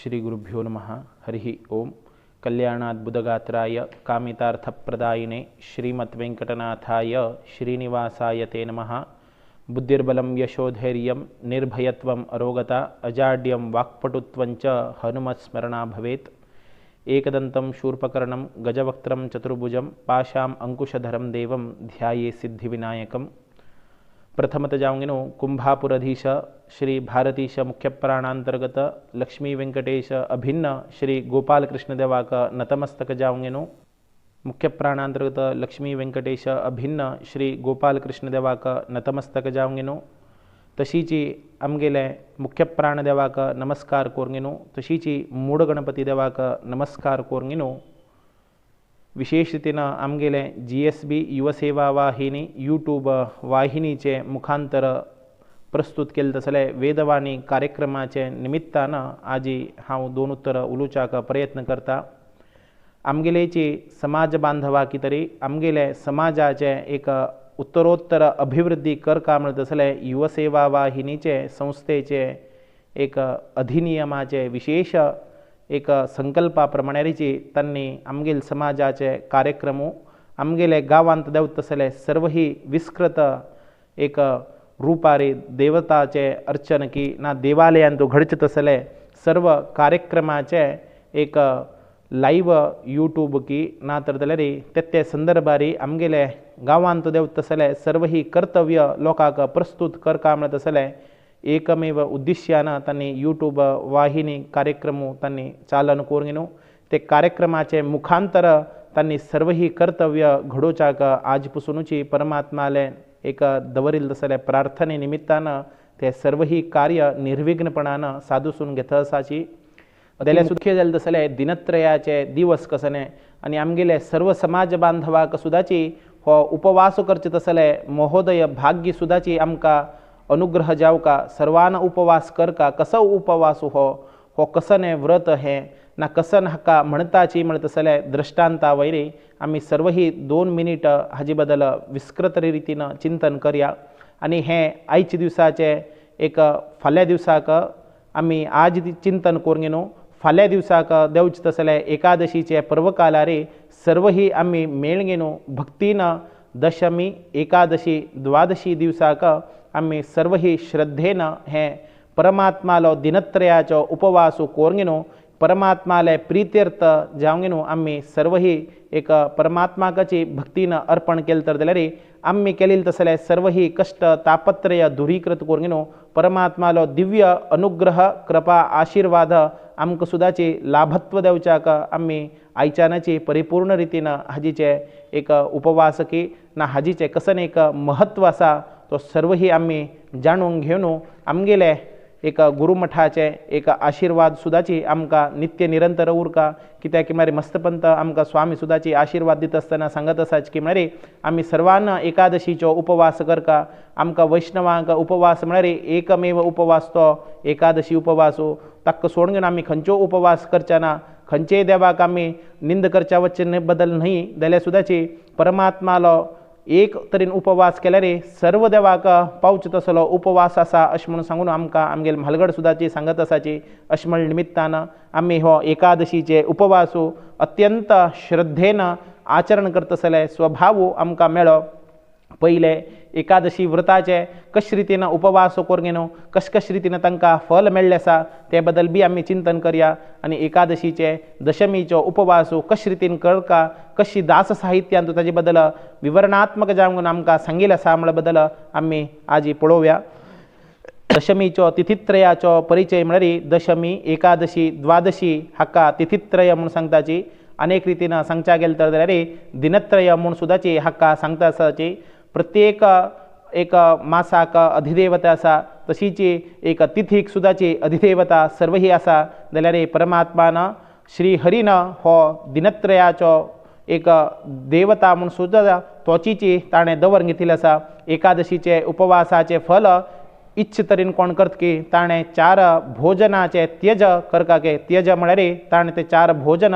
श्रीगुरुभ्यो नमः। हरिः ओं। कल्याणाद्भुतगात्राय कामितार्थप्रदायिने श्रीमद्वेङ्कटनाथाय श्रीनिवासाय ते नमः। बुद्धिर्बलं यशोधैर्यं निर्भयत्वम् अरोगता अजाड्यं वाक्पटुत्वञ्च हनुमत्स्मरणा भवेत्। एकदन्तं शूर्पकर्णं गजवक्त्रं चतुर्भुजं पाशाम् अंकुशधरं देवं ध्याये सिद्धिविनायकम्। प्रथमत जाऊंगेनो कुंभापुराधीश श्री भारतीश मुख्य प्राणांतर्गत लक्ष्मी वेंकटेश अभिन्न श्री गोपाल कृष्ण देवाक नतमस्तक जाऊंगेनो। मुख्य प्राणांतर्गत लक्ष्मी वेंकटेश अभिन्न श्री गोपाल कृष्ण देवाक नतमस्तक जाऊंगेनो। तशीची आमगेले मुख्य प्राण देवाक नमस्कार कोरंगेनो। तशीची मूळ गणपती देवाक नमस्कार कोरंगेनो। विशेष रीतीन आमगेले GSB युवसेवा वाहिनी यूट्यूब वाहिनीचे मुखांतर प्रस्तुत केले तसले वेदवाणी कार्यक्रमाचे निमित्तान आजी हांव दोन उत्तर उलोवच्याक प्रयत्न करता। आमगेलेची समाज बांधवा की तरी आमगेले समाजाचे एक उत्तरोत्तर अभिवृद्धी करका म्हणत तसले युवसेवा वाहिनीचे संस्थेचे एक अधिनियमाचे विशेष एक संकल्पाप्रमाणेची त्यांनी आमगेल समाजाचे कार्यक्रमो आमगेले गावांत देवत तसले सर्वही विस्कृत एक रूपारी देवताचे अर्चन की ना देवालयांत घडचे तसले सर्व कार्यक्रमाचे एक लाईव्ह यूट्यूब की ना तर जाल्यार ते संदर्भारी आमगेले गावांत देवत तसले सर्वही कर्तव्य लोकांक प्रस्तुत करका म्हणत तसले एकमेव उद्देश्यान तांणी यूट्यूब वाहिनी कार्यक्रम तांणी चालन कोरंगेनो। ते कार्यक्रमाचे मुखांतर तांणी सर्वही कर्तव्य घडोवच्याक आज पसूनची परमात्माले एक दवरिल तसले प्रार्थने निमित्तान ते सर्वही कार्य निर्विघ्नपणान सादूसून घेता आसाची जाल्यार सुख्य जाले तसले दिनत्रयाचे दिवस कसने आनी आमगेले सर्व समाज बांधवाक सुद्दाची हो उपवास करचे तसले महोदय भाग्य सुद्दाची आमकां अनुग्रह जावका। सर्वान उपवास करका कसो उपवास हो कसने व्रत हे ना कसन हाका म्हणताची म्हणत असले दृष्टांता वयरी आम्ही सर्वही 2 मिनिट हाजी बदल विस्कृत रितीन चिंतन करया। आणि हे आयच्या दिवसाचे एक फाल्या दिवसाक आम्ही आज चिंतन कोरंगेनो। फाल्या दिवसाक देवचे तसले एकादशीचे पर्वकालारी सर्वही आम्ही मेळगेनो भक्तीन दशमी एकादशी द्वादशी दिवसाक आम्ही सर्वही श्रद्धेन हे परमात्मालो दिनत्रयाचो उपवास कोरंगेनो। परमात्माले प्रित्यर्थ जावंगेनो आम्ही सर्वही एक परमात्माकाची भक्तीन अर्पण केले तर जाल्यार आम्ही केलेले तसले सर्वही कष्ट तापत्रय दुरीकृत कोरंगेनो। परमात्मालो दिव्य अनुग्रह कृपा आशीर्वाद आमकां सुद्दाची लाभत्व देवच्याक आम्ही आयच्यानाची परिपूर्ण रितीन हाजीचे एक उपवास की ना हाजीचे कसन एक महत्व आसा तो सर्वही आम्ही जाणून घेवन आमगेले एक गुरुमठाचे एक आशीर्वाद सुद्दाची आमकां नित्य निरंतर उरका। कित्याक की मस्तपंत आमकां स्वामी सुद्दाची आशीर्वाद दिता आसतना सांगत आसाच की आम्ही सर्वान एकादशीचो उपवास करका। आमकां वैष्णवांक उपवास म्हळ्यार एकमेव उपवास तो एकादशी उपवास ताका सोडून घेवन आमी खंयच्यो उपवास करचे ना। खंयचेय देवाक आमी निंद करच्या वचन बदल न्हय जाल्यार सुद्दाची परमात्मालो एक तरेन उपवास केल्यार सर्व देवाक पावचे तसलो उपवास आसा अशें म्हणून सांगून आमकां आमगेले म्हालगड सुद्दाची सांगत आसाची। अशें म्हण निमित्तान आमी हो एकादशीचे उपवास अत्यंत श्रद्धेन आचरण करता तसले स्वभाव आमकां मेळ्ळो। पहिले एकादशी व्रताचे कशे रितीन उपवास कोरंगेनो कश रितीन तांकां फल मेळ्ळें आसा ते बद्दल बी आमी चिंतन करया। आनी एकादशीचे दशमीचो उपवास कशे रितीन करका कशी दास साहित्यांत ताजे बद्दल विवरणात्मक जावन आमकां सांगिल्लें आसा म्हळ्या बद्दल आमी आज पळोवया। दशमीचो तिथित्रयाचो परिचय म्हळ्यार दशमी एकादशी द्वादशी हाका तिथित्रय म्हणून सांगताची। अनेक रितीन सांगच्या गेले तर जाल्यार दिनत्रय म्हणून सुद्दाची हाका सांगता आसाची। प्रत्येक एक मासाक अधिदेवता आसा तशीची एक तिथीक सुद्दाची अधिदेवता सर्वही आसा जाल्यार परमात्मान श्री हरीन हो दिनत्रयाचो एक देवता म्हणून सुद्दां तोचीची ताणें दवरून घेतिल्ली आसा। एकादशीचे उपवासाचे फल इच्छ तरेन कोण करता की ताणें 4 भोजनाचे त्यज करका के त्यज म्हळ्यार ताणें ते 4 भोजन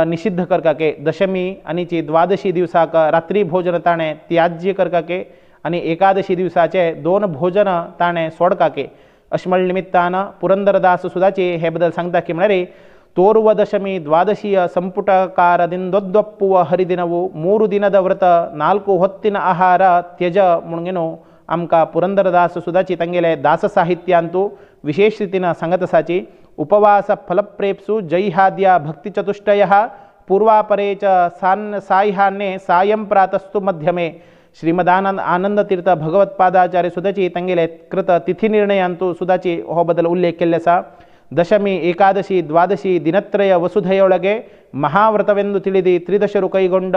निषिद्ध करका के दशमी आनी द्वादशी दिवसाक रात्री भोजन ताणें त्याज्य करका के आणि एकादशी दिवसाचे 2 भोजन ताणें सोडका के अश्मळ निमित्तानं पुरंदरदास सुदाचे हे बदल सांगता की म्हणारे ತೋರುವ ದಶಮಿ ದ್ವಾದಶಿಯ ಸಂಪುಟಕಾರದಿಂದೊದ್ದೊಪ್ಪುವ ಹರಿದಿನವು 3 ದಿನದ ವ್ರತ 4 ಹೊತ್ತಿನ ಆಹಾರ ತ್ಯಜ ಮುಣಗೆनो आमका पुरंदरदास सुदाची तंगेले दास साहित्यांतू विशेष रीतीनं सांगतसाची उपवास फलप्रेप्सु जैहाद्या भक्तिचतुष्टय पूर्वापरेच सायहान्ये सायं प्रातस्तु मध्यमे श्रीमदानंद आनंदतीर्थ भगवत्पादाचार्य सुदाची तंगेले कृत तिथी निर्णयांतू सुदाची हो बदल उल्लेख केलेसा दशमी एकादशी द्वादशी ದಿನತ್ರಯ ವಸುಧೆಯೊಳಗೆ ಮಹಾವ್ರತವೆಂದು ತಿಳಿದು ತ್ರಿದಶರು ಕೈಗೊಂಡ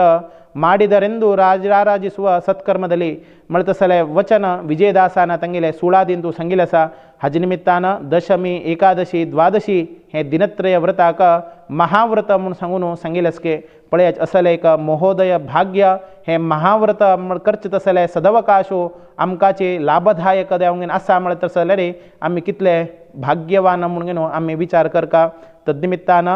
ಮಾಡಿದರೆಂದು ರಾಜರಾಜಿಸುವ ಸತ್ಕರ್ಮದಲ್ಲಿ ಮಳತಸಲೆ ವಚನ ವಿಜಯದಾಸನ ತಂಗಿಲೆ ಸುಳಾದಿಂದು ಸಂಗಿಲಸ हजनिमित्तान दशमी एकादशी द्वादशी हे दिनत्रय व्रताक महाव्रत म्हणून सांगून सांगिलसके पळयाच असले एक महोदय भाग्य हे महाव्रत करच तसले सदवकाशो आमकाचे लाभदायक देवंगेन असा म्हणत तसले रे आम्ही कितले भाग्यवान म्हणून आम्ही विचार करका तद्निमित्तान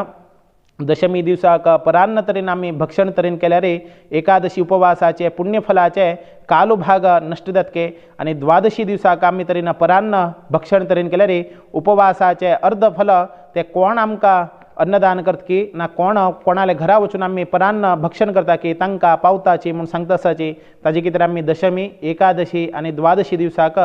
दशमी दिवसाक परान्न तरेन आम्ही भक्षण तरेन केल्यार एकादशी उपवासाचे पुण्यफलाचे कालू भाग नष्ट जातके आणि द्वादशी दिवसाक आम्ही तरेन परान्न भक्षण तरेन केल्यार उपवासाचे अर्धफल ते कोण आमकां अन्नदान करता की ना कोणाले घरा वचून आम्ही परान्न भक्षण करता की तांकां पावताची म्हणून सांगता आसाची ताजे कितें आम्ही दशमी एकादशी आणि द्वादशी दिवसाक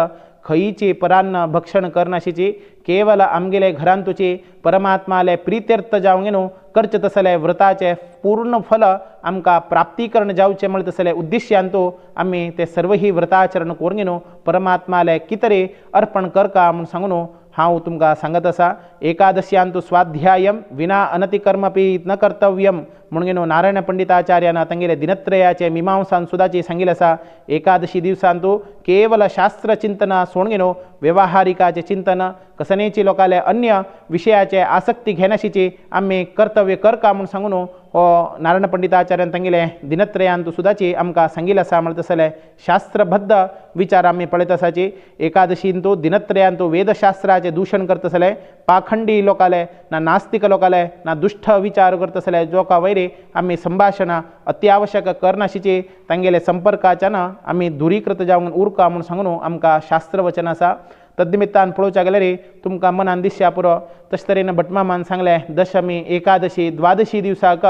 खयीची परान्न भक्षण करनाशीची केवल आमगेले घरांतुची परमात्माले प्रित्यर्थ जावंगेनो करच तसले व्रताचे पूर्ण फल आमकां प्राप्तीकरण जावचे म्हणत तसले उद्दिश्यांतू आम्ही ते सर्व ही व्रताचरण करून परमात्माले कितरे अर्पण करका म्हणून सांगून हांव तुमकां सांगत आसा एकादश्यांतू स्वाध्यायम विना अनतिकर्मपि न कर्तव्यम म्हणून नारायण पंडिताचार्यान तंगेले दिनत्रयाचे मीमांसान सुदाची सांगिल आसा एकादशी दिवसांतू केवल शास्त्र चिंतन सोडगेनो व्यवहारिकाचे चिंतन कसनेची लोकाले अन्य विषयाचे आसक्ती घेनाशीची आम्ही कर्तव्य करका म्हणून सांगून हो नारायण पंडिताचार्यान तंगेले दिनत्रयांतू सुदाची आमकां सांगिल आसा म्हणत आसले शास्त्रबद्ध विचार आम्ही पळयत आसाची एकादशींतू दिनत्रयांतू वेदशास्त्राचे दूषण करत आसले पाखंडी लोकाले ना नास्तिक लोकाले ना दुष्ट विचार करत आसले जोका वैरे आम्ही संभाषण अत्यावश्यक करनाशीची तांगेले संपर्काच्यान आम्ही दुरीकृत जावन उरका म्हणून सांगून आमकां शास्त्र वचन आसा तद्निमित्तान पळोवच्या गेल्यार तुमकां मनान दिसया पुरो तशे तरेन भटमामान सांगले दशमी एकादशी द्वादशी दिवसाक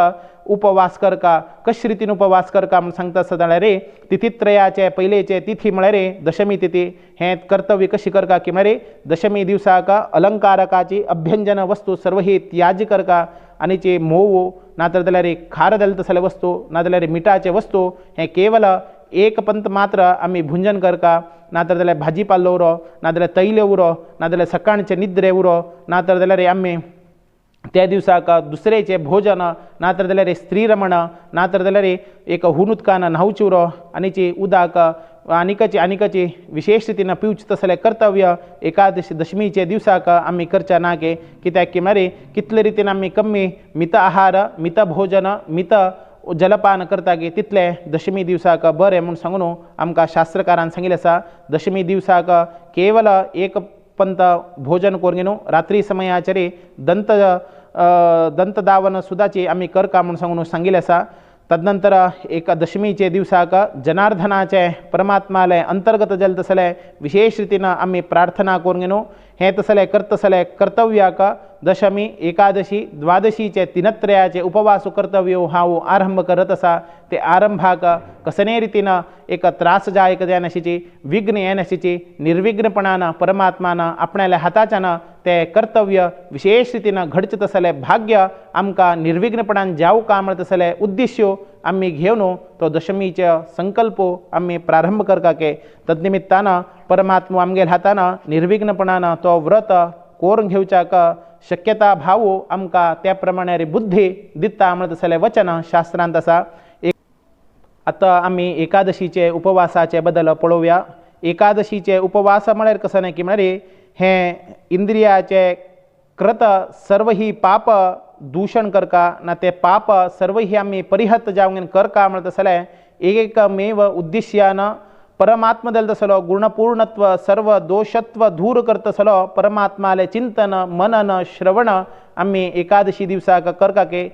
उपवास करका कशे रितीन उपवास करका म्हणून सांगता आसता जाल्यार तिथीत्रयाचे पयलेचे तिथी म्हळ्यार दशमी तिथी हे कर्तव्य कशी करका की म्हळ्यार दशमी दिवसाक अलंकारकाची अभ्यंजन वस्तू सर्व ही त्याज करका आणि जे मोव नातर जाल्यार खार जाले तसले वस्तू ना जाल्यार मिठाचे वस्तू हे केवल एक पंत मात्र आम्ही भुंजन करका नातर जाल्यार भाजीपालो उरो ना जाल्यार तैले उरो ना जाल्यार सकाळचे निद्रे उरो नातर जाल्यार आम्ही त्या दिवसाक दुसरेचे भोजन नातर जाल्यार स्त्री रमण नातर जाल्यार एक हुनुदकान न्हांवचे उरो आनीची उदक आनिकाची विशेष रितीन पिवचे तसले कर्तव्य एकादशी दशमीचे दिवसाक आम्ही करच्या ना के कित्याक की म्हळ्यार कितले रितीन आम्ही कमी मित आहार मित भोजन मित जलपान करता की तितले दशमी दिवसाक बरें म्हणून सांगून आमकां शास्त्रकारान सांगिल्लें आसा दशमी दिवसाक केवल एक पंत भोजन करून रात्री समयाचेर दंतदावन सुदाची आम्ही करका म्हणून सांगून सांगिल्लें आसा तदनंतर एक दशमीचे दिवसाक जनार्दनाचे परमात्माले अंतर्गत जल तसले विशेष रितीन आम्ही प्रार्थना करून हे तसले करतसले कर्तव्याक दशमी एकादशी द्वादशीचे दिनत्रयाचे उपवास कर्तव्य हांव आरंभ करत आसा ते आरंभाक कसने रितीन एक त्रासदायक जायनाशिची विघ्न येनाशिची निर्विघ्नपणान परमात्मान आपणाल्या हाताच्यान ते कर्तव्य विशेष रितीन घडचे तसले भाग्य आमकां निर्विघ्नपणान जावका म्हणत तसले उद्देश्य आम्ही घेवन तो दशमीचे संकल्प आम्ही प्रारंभ करका के तद्निमित्तान परमात्मा आमगेल्या हातान निर्विघ्नपणान तो व्रत कोरून घेवच्याक शक्यता भाव आमकां त्या प्रमाणे बुद्धी दिता म्हणत तसले वचन शास्त्रांत आसा आता आम्ही एकादशीचे उपवासाचे बद्दल पळोवया एकादशीचे उपवास म्हळ्यार कसं नाही की म्हळ्यार हे इंद्रियाचे कृत सर्व ही पाप दूषण करका ना ते पाप सर्व ही आम्ही परिहत जावंगेन करका म्हणत आसले एकमेव उद्देश्यान परमात्मा दल तसलो गुणपूर्णत्व सर्व दोषत्व दूर करतसलो परमात्माले चिंतन मनन श्रवण आम्ही एकादशी दिवसाक करका के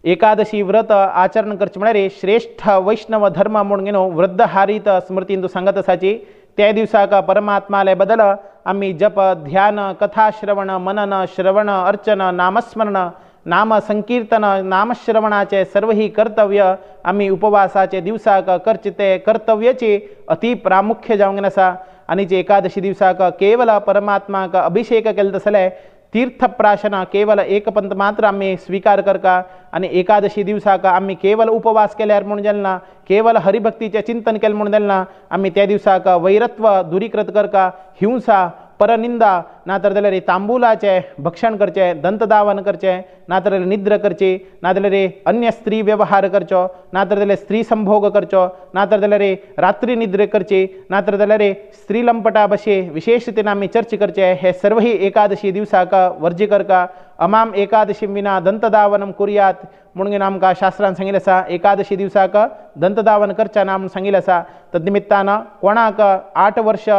एकादशी व्रत आचरण करचे म्हळ्यार श्रेष्ठ वैष्णव धर्म म्हणून वृद्ध हारीत स्मृतींतू सांगत आसाची त्या दिवसाक परमात्माले बदल आम्ही जप ध्यान कथा श्रवण मनन श्रवण अर्चन नामस्मरण नाम संकीर्तन नामश्रवणाचे सर्वही कर्तव्य आम्ही उपवासाचे दिवसाक करचिते कर्तव्याचे अति प्रामुख्य जावंगन आसा। आणि जे एकादशी दिवसाक केवल परमात्माक अभिषेक केला तसले तीर्थप्राशन केवल एक पंत मात्र आम्ही स्वीकार करका। आणि एकादशी दिवसाक आम्ही केवल उपवास केल्यार म्हणून जालना केवल हरिभक्तीचे चिंतन केले म्हणून जालना आम्ही त्या दिवसाक वैरत्व दुरीकृत करका हिंसा परनिंदा नातर जाल्यार तांबूलाचे भक्षण करचे दंतधावन करचे नातर निद्र करची नातर अन्य स्त्री व्यवहार करचो नातर जाल्यार स्त्री संभोग करचो नातर जाल्यार रात्री निद्र करची नातर जाल्यार स्त्री लंपटा बशे विशेष रीतीन आम्ही चर्चा करचे हे सर्वही एकादशी दिवसाक वर्जी करका। अमाम एकादशी विना दंतधावनम कुर्यात म्हणून आमकां शास्त्रान सांगिल्लें आसा। एकादशी दिवसाक दंतधावन करच्या ना म्हणून सांगिल्लें आसा। तद्निमित्तान कोणाक 8 वर्ष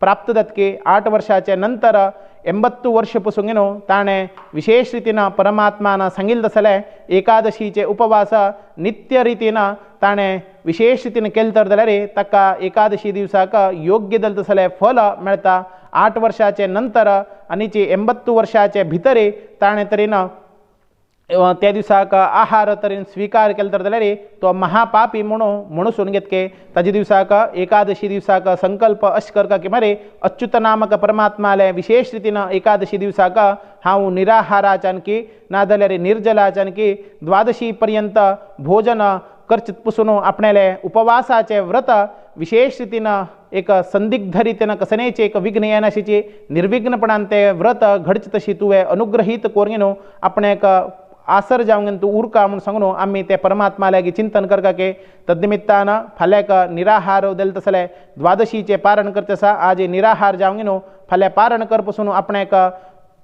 प्राप्त जातके 8 वर्षाचे नंतर 80 वर्ष पसून ताणें विशेष रीतीन परमात्मान सांगिल्लें तसलें एकादशीचे उपवास नित्य रीतीन ताणें विशेष रीतीन केले तर जाल्यार ताका एकादशी दिवसाक योग्य जालें तसलें फल मेळटा। 8 वर्षाचे नंतर आनी 80 वर्षाचे भितर ताणें तरेन त्या दिवसाक आहार तरेन स्वीकार केलो तर जाल्यार तो महापापी म्हणून घेतके ताजे दिवसाक एकादशी दिवसाक संकल्प अश करका की मरे अच्युत नामक परमात्माले विशेष रीतीन एकादशी दिवसाक हांव निराहाराच्यानकी ना जाल्यार निर्जलाच्यानकी द्वादशी पर्यंत भोजन करचित पसून आपणाले उपवासाचे व्रत विशेष रीतीन एक संदिग्ध रीतीन कसनेचे एक विघ्न येनाशीची निर्विघ्नपणान ते व्रत घडचे तशी तुवें अनुग्रहीत कोरगिनो आपणाक आसर जावंगन तूं उरका म्हणून सांगून आम्ही ते परमात्मा लागी चिंतन करका के तद्निमित्तान फाल्याक निराहार देल तसले द्वादशीचे पारण करचे आसा। आज निराहार जावंगिनो फाल्यां पारण कर पसून आपणाक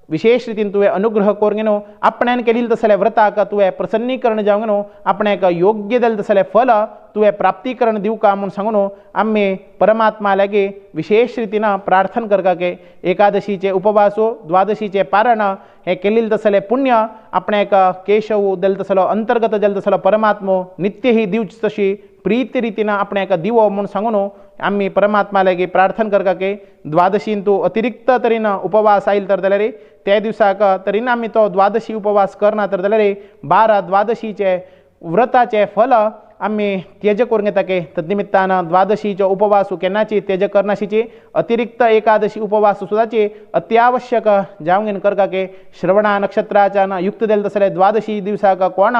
विशेष रीतीन तुवें अनुग्रह कोरगिनो आपणान केलेली तसले व्रताक तुवें प्रसन्नीकरण जावंगिनो आपणाक योग्य जालें तसलें फल तुवें प्राप्तीकरण दिवका म्हणून सांगून आम्ही परमात्मा लागी विशेष रीतीन प्रार्थना करका के एकादशीचे उपवासो द्वादशीचे पारण हे केलेले तसले पुण्य आपणाक केशव देल तसलो अंतर्गत जालें तसलो परमात्मो नित्य ही दिवची तशी प्रीती रीतीन आपणाक दिवो म्हणून सांगून आम्ही परमात्मा लागी प्रार्थना करका के द्वादशीन तूं अतिरिक्त तरेन उपवास आयिल तर जाल्यार त्या दिवसाक तरीन आमी तो द्वादशी उपवास करना तर जाल्यार 12 द्वादशीचे व्रताचे फल आम्ही त्यज करून घेता के तद्निमित्तान द्वादशीचो उपवास केन्नाची त्यज करनाशीची अतिरिक्त एकादशी उपवास सुद्दाची अत्यावश्यक जावंगेन करका के श्रवणा नक्षत्राच्यान युक्त जालें तसले द्वादशी दिवसाक कोण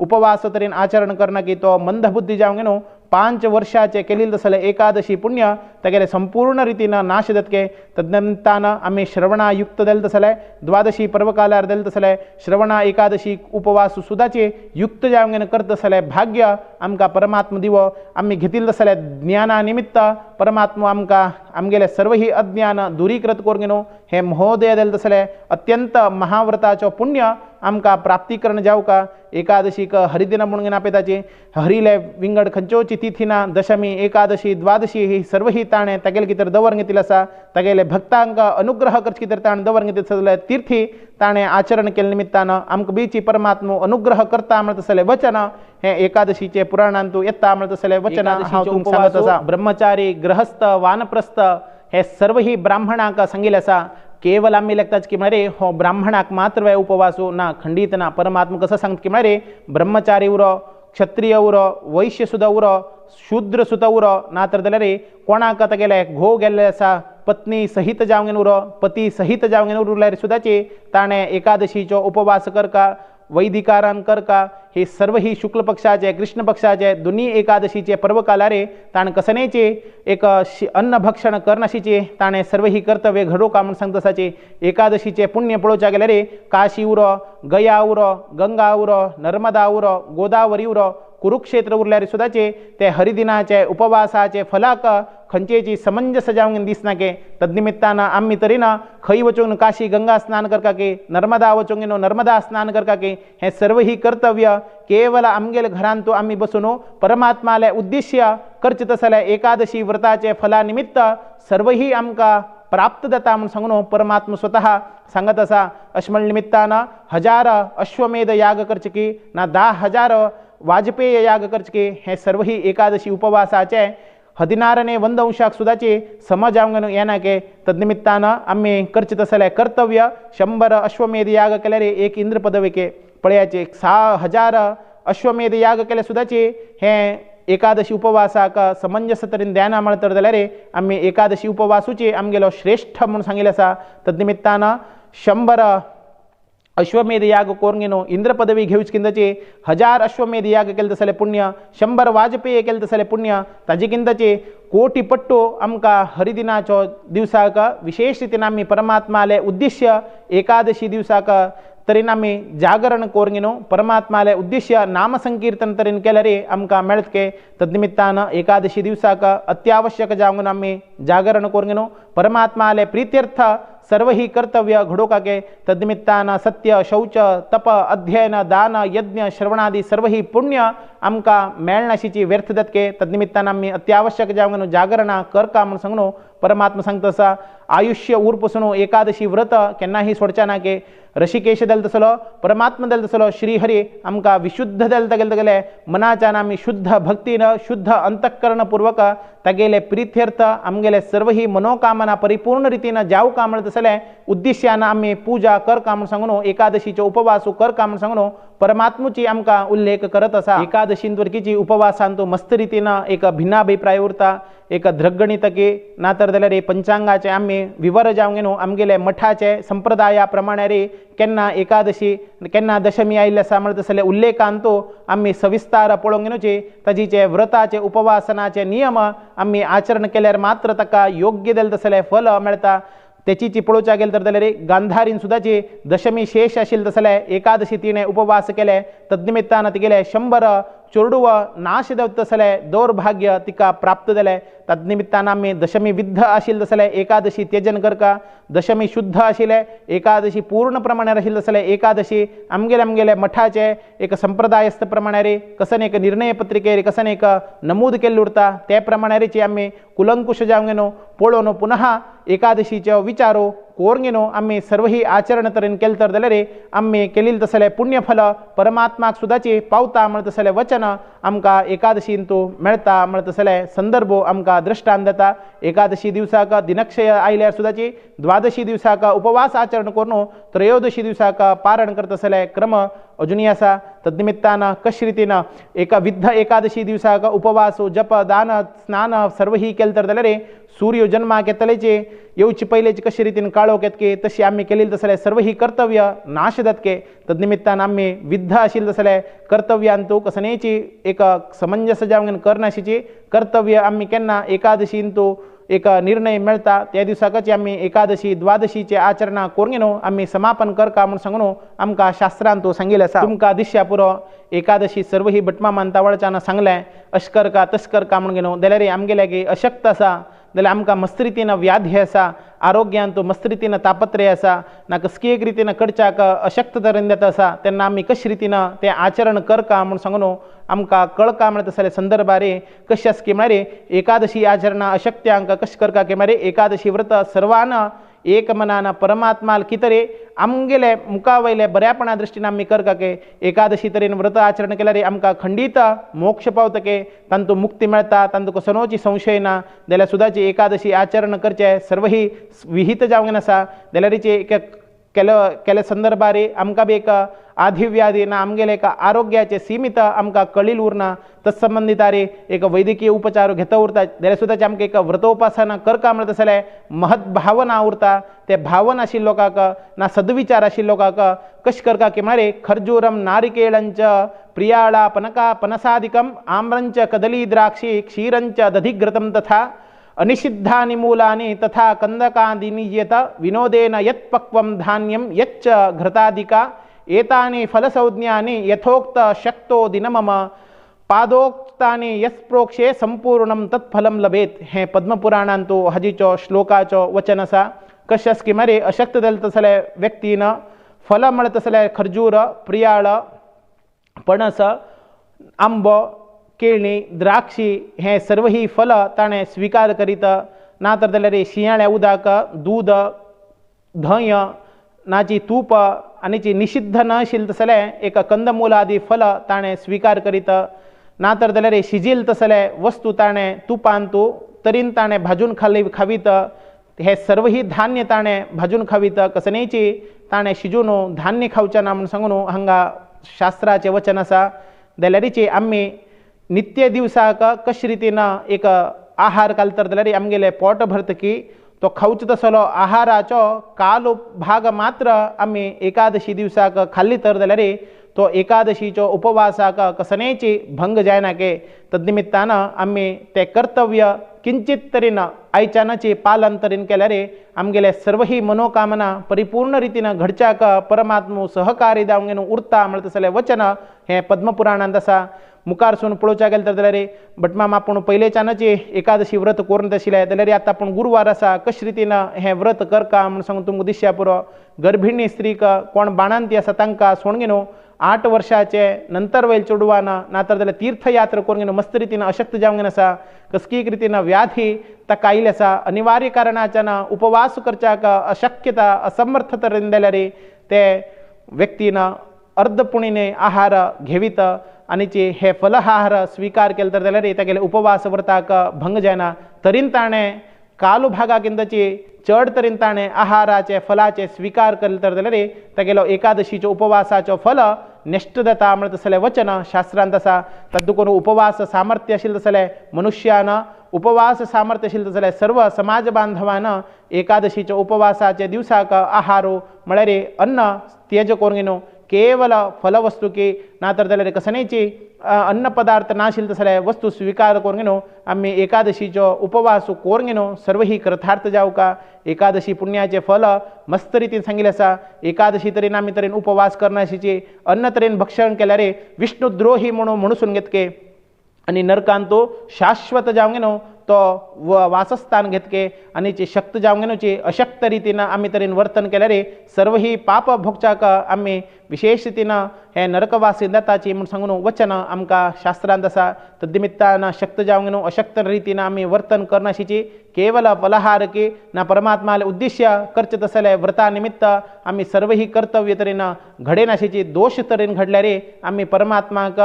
उपवास तरेन आचरण करना की तो मंदबुद्धी जावंगेनो 5 वर्षाचे केलेले तसले एकादशी पुण्य तेगेले संपूर्ण रीतीन नाश जातके तदनिमित्तान आम्ही श्रवणा युक्त जालें तसले द्वादशी पर्वकालार जालें तसले श्रवणा एकादशी उपवास सुद्दाचे युक्त जावंगेन करत तसले भाग्य आमकां परमात्मा दिवो आम्ही घेतिल्ले तसले ज्ञाना निमित्त परमात्मा आमकां आमगेले सर्व ही अज्ञान दुरीकृत कोरगिनो हे महोदय जालें तसले अत्यंत महाव्रताचो पुण्य आमकां प्राप्तीकरण जावका। एकादशीक हरिदिन म्हणून आपयताची हरिले विंगड खंयच्योची तिथीना दशमी एकादशी द्वादशी ही सर्व ही ताणें तेगेले कितें दवर घेतिल्लें आसा तेगेले भक्तांक अनुग्रह करचे कितें ताणें दवर घेतिल्लें तीर्थी ताणें आचरण केले निमित्तान आमकां बीची परमात्मा अनुग्रह करता म्हणत तसलें वचन हे एकादशीचे पुराणांत येता म्हणत तसलें वचन हांव तुमकां सांगत आसा। ब्रह्मचारी गृहस्थ वानप्रस्थ हे सर्व ही ब्राह्मणांक सांगिल्लें आसा। केवल आम्ही लेखताच की मरे हो ब्राह्मणाक मात्र वे उपवासो ना खंडित ना परमात्मा कसं सांगता की मरे ब्रह्मचारी उरो क्षत्रिय उरो वैश्य सुद्धा उरो शूद्र सुद्धा उरो ना तर जाल्यार कोणाक तेगेले घोव गेल्ले आसा पत्नी सहित जावंगेन उरो पती सहित जावंगेन उरल्यार सुद्दाची ताणें एकादशीचो उपवास करका वैदिकारान करका हे सर्व ही शुक्ल पक्षाचे कृष्ण पक्षाचे दोन्ही एकादशीचे पर्वकालारे ताण कसनेचे एक अन्न भक्षण करनाशीचे ताणे सर्व ही कर्तव्य घडोवका म्हणून सांगता आसाचे। एकादशीचे पुण्य पळोवच्या गेल्यार काशी उरो गया उरो गंगा उरो नर्मदा उरो गोदावरी उरो कुरुक्षेत्र उरल्यार सुद्दाचे ते हरिदिनाचे उपवासाचे फलाक खंयचेची समंजस जावंक दिसना के तद्निमित्तान आम्ही तरीन खंय वचून काशी गंगा स्नान करका के नर्मदा वचून नर्मदा स्नान करका के हे सर्व ही कर्तव्य केवल आमगेले घरांत तो आम्ही बसून परमात्माले उद्देश्य करचे तसले एकादशी व्रताचे फला निमित्त सर्व ही आमकां प्राप्त जाता म्हणून सांगून परमात्मा स्वतः सांगत आसा। अश्मल निमित्तान 1000 अश्वमेध याग करचे की ना 10,000 वाजपेय याग करचे की हे सर्व ही एकादशी उपवासाचे 14ನೇ ಒಂದು अंशाक सुद्धाचे समजावंगन येनाके तद्निमित्तानं आम्ही करचित असले कर्तव्य 100 अश्वमेध याग केल्यारे एक इंद्र पदविके पळयाचे 6000 अश्वमेध याग केल्या सुद्धाचे हे एकादशी उपवासाक समंजस तरीन ध्यान मळतर जाल्यार आम्ही एकादशी उपवासूचे आमगेलो श्रेष्ठ म्हणून सांगितले आसा तद्निमित्तानं 100 अश्वमेध याग कोरंगेनो इंद्र पदवी घेवच किंदचे 1000 अश्वमेध याग केले तसले पुण्य 100 वाजपेयी केले तसले पुण्य ताजे किंदचे कोटी पट्टो आमका हरिदिनाचो दिवसाक विशेष रीतीन आम्ही परमात्माले उद्देश्य एकादशी दिवसाक तरीन आम्ही जागरण कोरंगेनो परमात्माले उद्देश्य नाम संकीर्तन तरीन केल्यारे आमका मेळतके तद्निमित्तानं एकादशी दिवसाक अत्यावश्यक जावंगन आम्ही जागरण कोरंगेनो परमात्माले प्रीत्यर्थ सर्व ही कर्तव्य घडोकाके तद्निमित्तानं सत्य शौच तप अध्ययन दान यज्ञ श्रवणादि सर्व ही पुण्य आमका मेळनाशीची व्यर्थ दत्के तद्निमित्तानं आम्ही अत्यावश्यक जावंगन जागरणा करका म्हणून सांगनो परमात्मा सांगतसा आयुष्य उरपसुनो एकादशी व्रत केन्नाही सोडचा नाके ऋषिकेश दल तसलो परमात्मा दल तसलो श्रीहरी आमका विशुद्ध दल तगेले मनाच्यान आम्ही शुद्ध भक्तीनं शुद्ध अंतःकरणपूर्वक तगेले प्रीत्यर्थ आमगेले सर्व ही मनोकामना परिपूर्ण रीतीनं जाऊ का म्हणत असले उद्देशानं आम्ही पूजा कर का म्हणून सांगनो एकादशीचो उपवासू कर का म्हणून सांगनो परमात्मुची आमका उल्लेख करत असा एकादशींतवरकीची उपवासांतो मस्त रीतीनं एक भिन्नाभिप्राय उरता एक धृगणितके नातर जाल्यार पंचांगाचे आम्ही विवर जावंगेनो आमगेले मठाचे संप्रदाया प्रमाणे रे केन्ना एकादशी केन्ना दशमी आयिल्ले आसा म्हणत असले उल्लेखांतो आम्ही सविस्तार पळोवंगेनोचे ताजीचे व्रताचे उपवासनाचे नियम आम्ही आचरण केल्यार मात्र ताका योग्य देल तसले फल मेळता त्याची पळोवचा गेल तर जाल्यार गांधारीन सुद्दाची दशमी शेष आशिल्ली तसले एकादशी तिणे उपवास केले तद्निमित्तानं तिगेले 100 चोरडुव नाश देवत तसले दौर्भाग्य तिका प्राप्त जाले तद्निमित्तानं आम्ही दशमी विद्ध आशिल्ले तसले एकादशी त्यजन करका दशमी शुद्ध आशिल्ले एकादशी पूर्ण प्रमाणे आशिल्ले तसले एकादशी आमगेले मठाचे एक संप्रदायस्थ प्रमाणे रे कसन एक निर्णय पत्रिकेर कसन एक नमूद केल्ले उरता ते प्रमाणे रेची आम्ही कुलंकुश जावंगेनो पळोवन पुनः एकादशीचो विचारो कोरंगेनो आम्ही सर्व ही आचरण तरेन केले तर जाल्यार आम्ही केलेले तसले पुण्यफल परमात्माक सुद्दाची पावता म्हणत तसले वचन आमका एकादशींतू मेळता म्हणत तसले संदर्भ आमका दृष्टांत देता एकादशी दिवसाक दिनक्षय आयल्यार सुद्दाची द्वादशी दिवसाक उपवास आचरण करून त्रयोदशी दिवसाक पारण करत असले क्रम अजुनी आसा तद्निमित्तानं कशे रितीन एका विद्ध एकादशी दिवसाक उपवास जप दान स्नान सर्व ही केले तर जाल्यार सूर्य जन्माक येतलेचे येवचे पयलेचे कशे रितीन काळोख येतके तशी आम्ही केलेली तसले सर्व ही कर्तव्य नाश जातके तद्निमित्तानं आम्ही विद्ध आशिल्ले तसले कर्तव्यांतू कसनेची एक समंजस जावंगन करनाशीची कर्तव्य आम्ही केन्ना एकादशींतू एक निर्णय मेळता त्या दिवसाकाची आम्ही एकादशी द्वादशीचे आचरणा कोरंगेनो आम्ही समापन करका म्हणून सांगनो आमका शास्त्रांतू सांगिल्लें आसा तुमका दिश्या पुरो एकादशी सर्व ही भटमा मानतावळच्यान सांगलें अशकर का तस्कर का म्हणून घेनो जाल्यार आमगेल्यागे अशक्त आसा जाल्यार आमकां मस्त रितीन व्याधी आसा आरोग्यांत मस्त रितीन तापत्रय आसा ना कसकी एक रितीन कडच्याक अशक्त तरेन जाता आसा तेन्ना आमी कशे रितीन तें आचरण करका म्हूण सांगून आमकां कळका म्हणत तसले संदर्भारे कशें आसा की म्हळ्यार एकादशी आचरणा अशक्त्यांक कशें करका की म्हळ्यार एकादशी व्रत सर्वान एक मनान परमात्माल कितरे आमगेले मुखा वयले बऱ्यापणा दृश्टीन आमी करका के एकादशी तरेन व्रत आचरण केल्यार आमकां खंडीत मोक्ष पावतके तांतू मुक्ती मेळता तांतू कसनोची संशय ना जाल्यार सुद्दाची एकादशी आचरण करचे सर्व ही विहित जावंक आसा जाल्यारीचे एक केले संदर्भारे आमकां बी एक आधिव्याधी ना आमगेले एक आरोग्याचे सीमित आमकां कळील उरना तत्संबंधितारे एक वैद्यकीय उपचार घेता उरता जाल्यार सुद्दां आमकां एक व्रतोपासना करका म्हणत आसले महत् भावना उरता ते भावना आशिल्ले लोकांक ना सद्विचार आशिल्ले लोकांक कशें करता की म्हळ्यार खर्जूरम नारिकेळंच प्रियाळा पनका पनसादिकम आम्रंच कदली द्राक्षी क्षीरंच दधिघृतं तथा अनिषिद्धानि मूलानि तथा कंदकादिनीयत विनोदेन यत्पक्वं धान्यं यच्च घृतादिका एतानि फलसंज्ञानि यथोक्त शक्तो दिनमम पादोक्तानि यस्प्रोक्षे संपूर्णं तत्फलं लभेत हे पद्मपुराणांतू हजीचो श्लोकाचो वचन आसा कशें आसा की म्हळ्यार अशक्त जाल्ले तसले व्यक्तीन फल म्हणत तसले खर्जूर प्रियाळ पणस आंबो केळणी द्राक्षी हे सर्व ही फल ताणें स्वीकार करीत ना तर जाल्यार शियाळ्या उदक दूद धंय नाची तूप आनीची निषिद्ध न आशिल्ले तसले एक कंदमूल आदी फल ताणें स्वीकार करीत नातर जाल्यार शिजील तसले वस्तू ताणें तुपान तूं तरीन ताणें भाजून खावीत हे सर्व ही धान्य ताणें भाजून खावीत कसनेची ताणें शिजून धान्य खावचें ना म्हूण सांगून हांगा शास्त्राचें वचन आसा। जाल्यारीची आमी नित्य दिवसाक कशे रितीन एक आहार घालतात जाल्यार आमगेले पोट भरतकी तो खावचो तसलो आहाराचो कालो भाग मात्र आमी एकादशी दिवसाक खाल्ली तर जाल्यार तो एकादशीचो उपवासाक कसनेची भंग जायना के तद्निमित्तान आमी ते कर्तव्य किंचित तरीन आयच्यानाची पालन तरीन केल्यार आमगेले सर्व ही मनोकामना परिपूर्ण रितीन घडच्याक परमात्मो सहकारी जावंक घेवन उरता म्हणटा तसलें वचन हे पद्मपुराणांत आसा। मुखारसून पळोवच्या गेले तर जाल्यार भटमाम आपूण पयलेच्यानची एकादशी व्रत करून आशिल्ले जाल्यार आतां आपूण गुरुवार आसा कशे रितीन हें व्रत करका म्हूण सांगून तुमकां दिश्या पुरो। गर्भिणी स्त्रीक कोण बाणांती आसा तांकां सोडून घेवन 8 वर्षाचे नंतर वयल चेडवान नातर जाल्यार तीर्थयात्रा करून घेवन मस्त रितीन अशक्त जावंक घेवन आसा कसकीक रितीन व्याधी ताका आयिल्ली आसा अनिवार्य कारणाच्यान उपवास करच्याक अशक्यता असमर्थ तरेन जाल्यार ते व्यक्तीन अर्धपुणीने आहार घेवीत आनी हे फलहार स्वीकार केले तर जाल्यार तागेले उपवास व्रताक भंग जायना। तरीन ताणें कालू भागा किंदची चड तरेन ताणें आहाराचे फलाचे स्वीकार केले तर जाल्यार तागेलो एकादशीचो उपवासाचो फल नश्ट जाता म्हणटा तसलें वचन शास्त्रांत आसा। तातूंत उपवास सामर्थ्य आशिल्लें तसलें मनुष्यान उपवास सामर्थ्य आशिल्लें तसलें सर्व समाज बांधवान एकादशीच्या उपवासाच्या दिवसाक आहारो म्हळ्यार अन्न त्यज करून घेवन केवल फलवस्तू की नातर जाल्यार कसनेची अन्न पदार्थ नाशिल्ले तसले वस्तू स्वीकार करून घेवन आमी एकादशीचो उपवास करून घेवन सर्व ही कृतार्थ जावका। एकादशी पुण्याचे फल मस्त रितीन सांगिल्लें आसा। एकादशी तरेन आमी तरेन उपवास करनाशिची अन्न तरेन भक्षण केल्यार विष्णुद्रोही म्हणून घेतके आनी नरकांत तो शाश्वत जावंक घेवन तो वासस्थान घेतके आनी शक्त जावंक घेवची अशक्त रितीन आमी तरेन वर्तन केल्यार सर्व ही पाप भोगच्याक आमी विशेष रितीन हे नरकवासी जाताची म्हूण सांगून वचन आमकां शास्त्रांत आसा। तद्निमित्तान शक्त जावंक घेवन अशक्त रितीन आमी वर्तन करनाशिची केवल फलहार की ना परमात्माले उद्देश्य करचे तसले व्रता निमित्त आमी सर्व ही कर्तव्य तरेन घडेनाशिची दोष तरेन घडल्यार आमी परमात्माक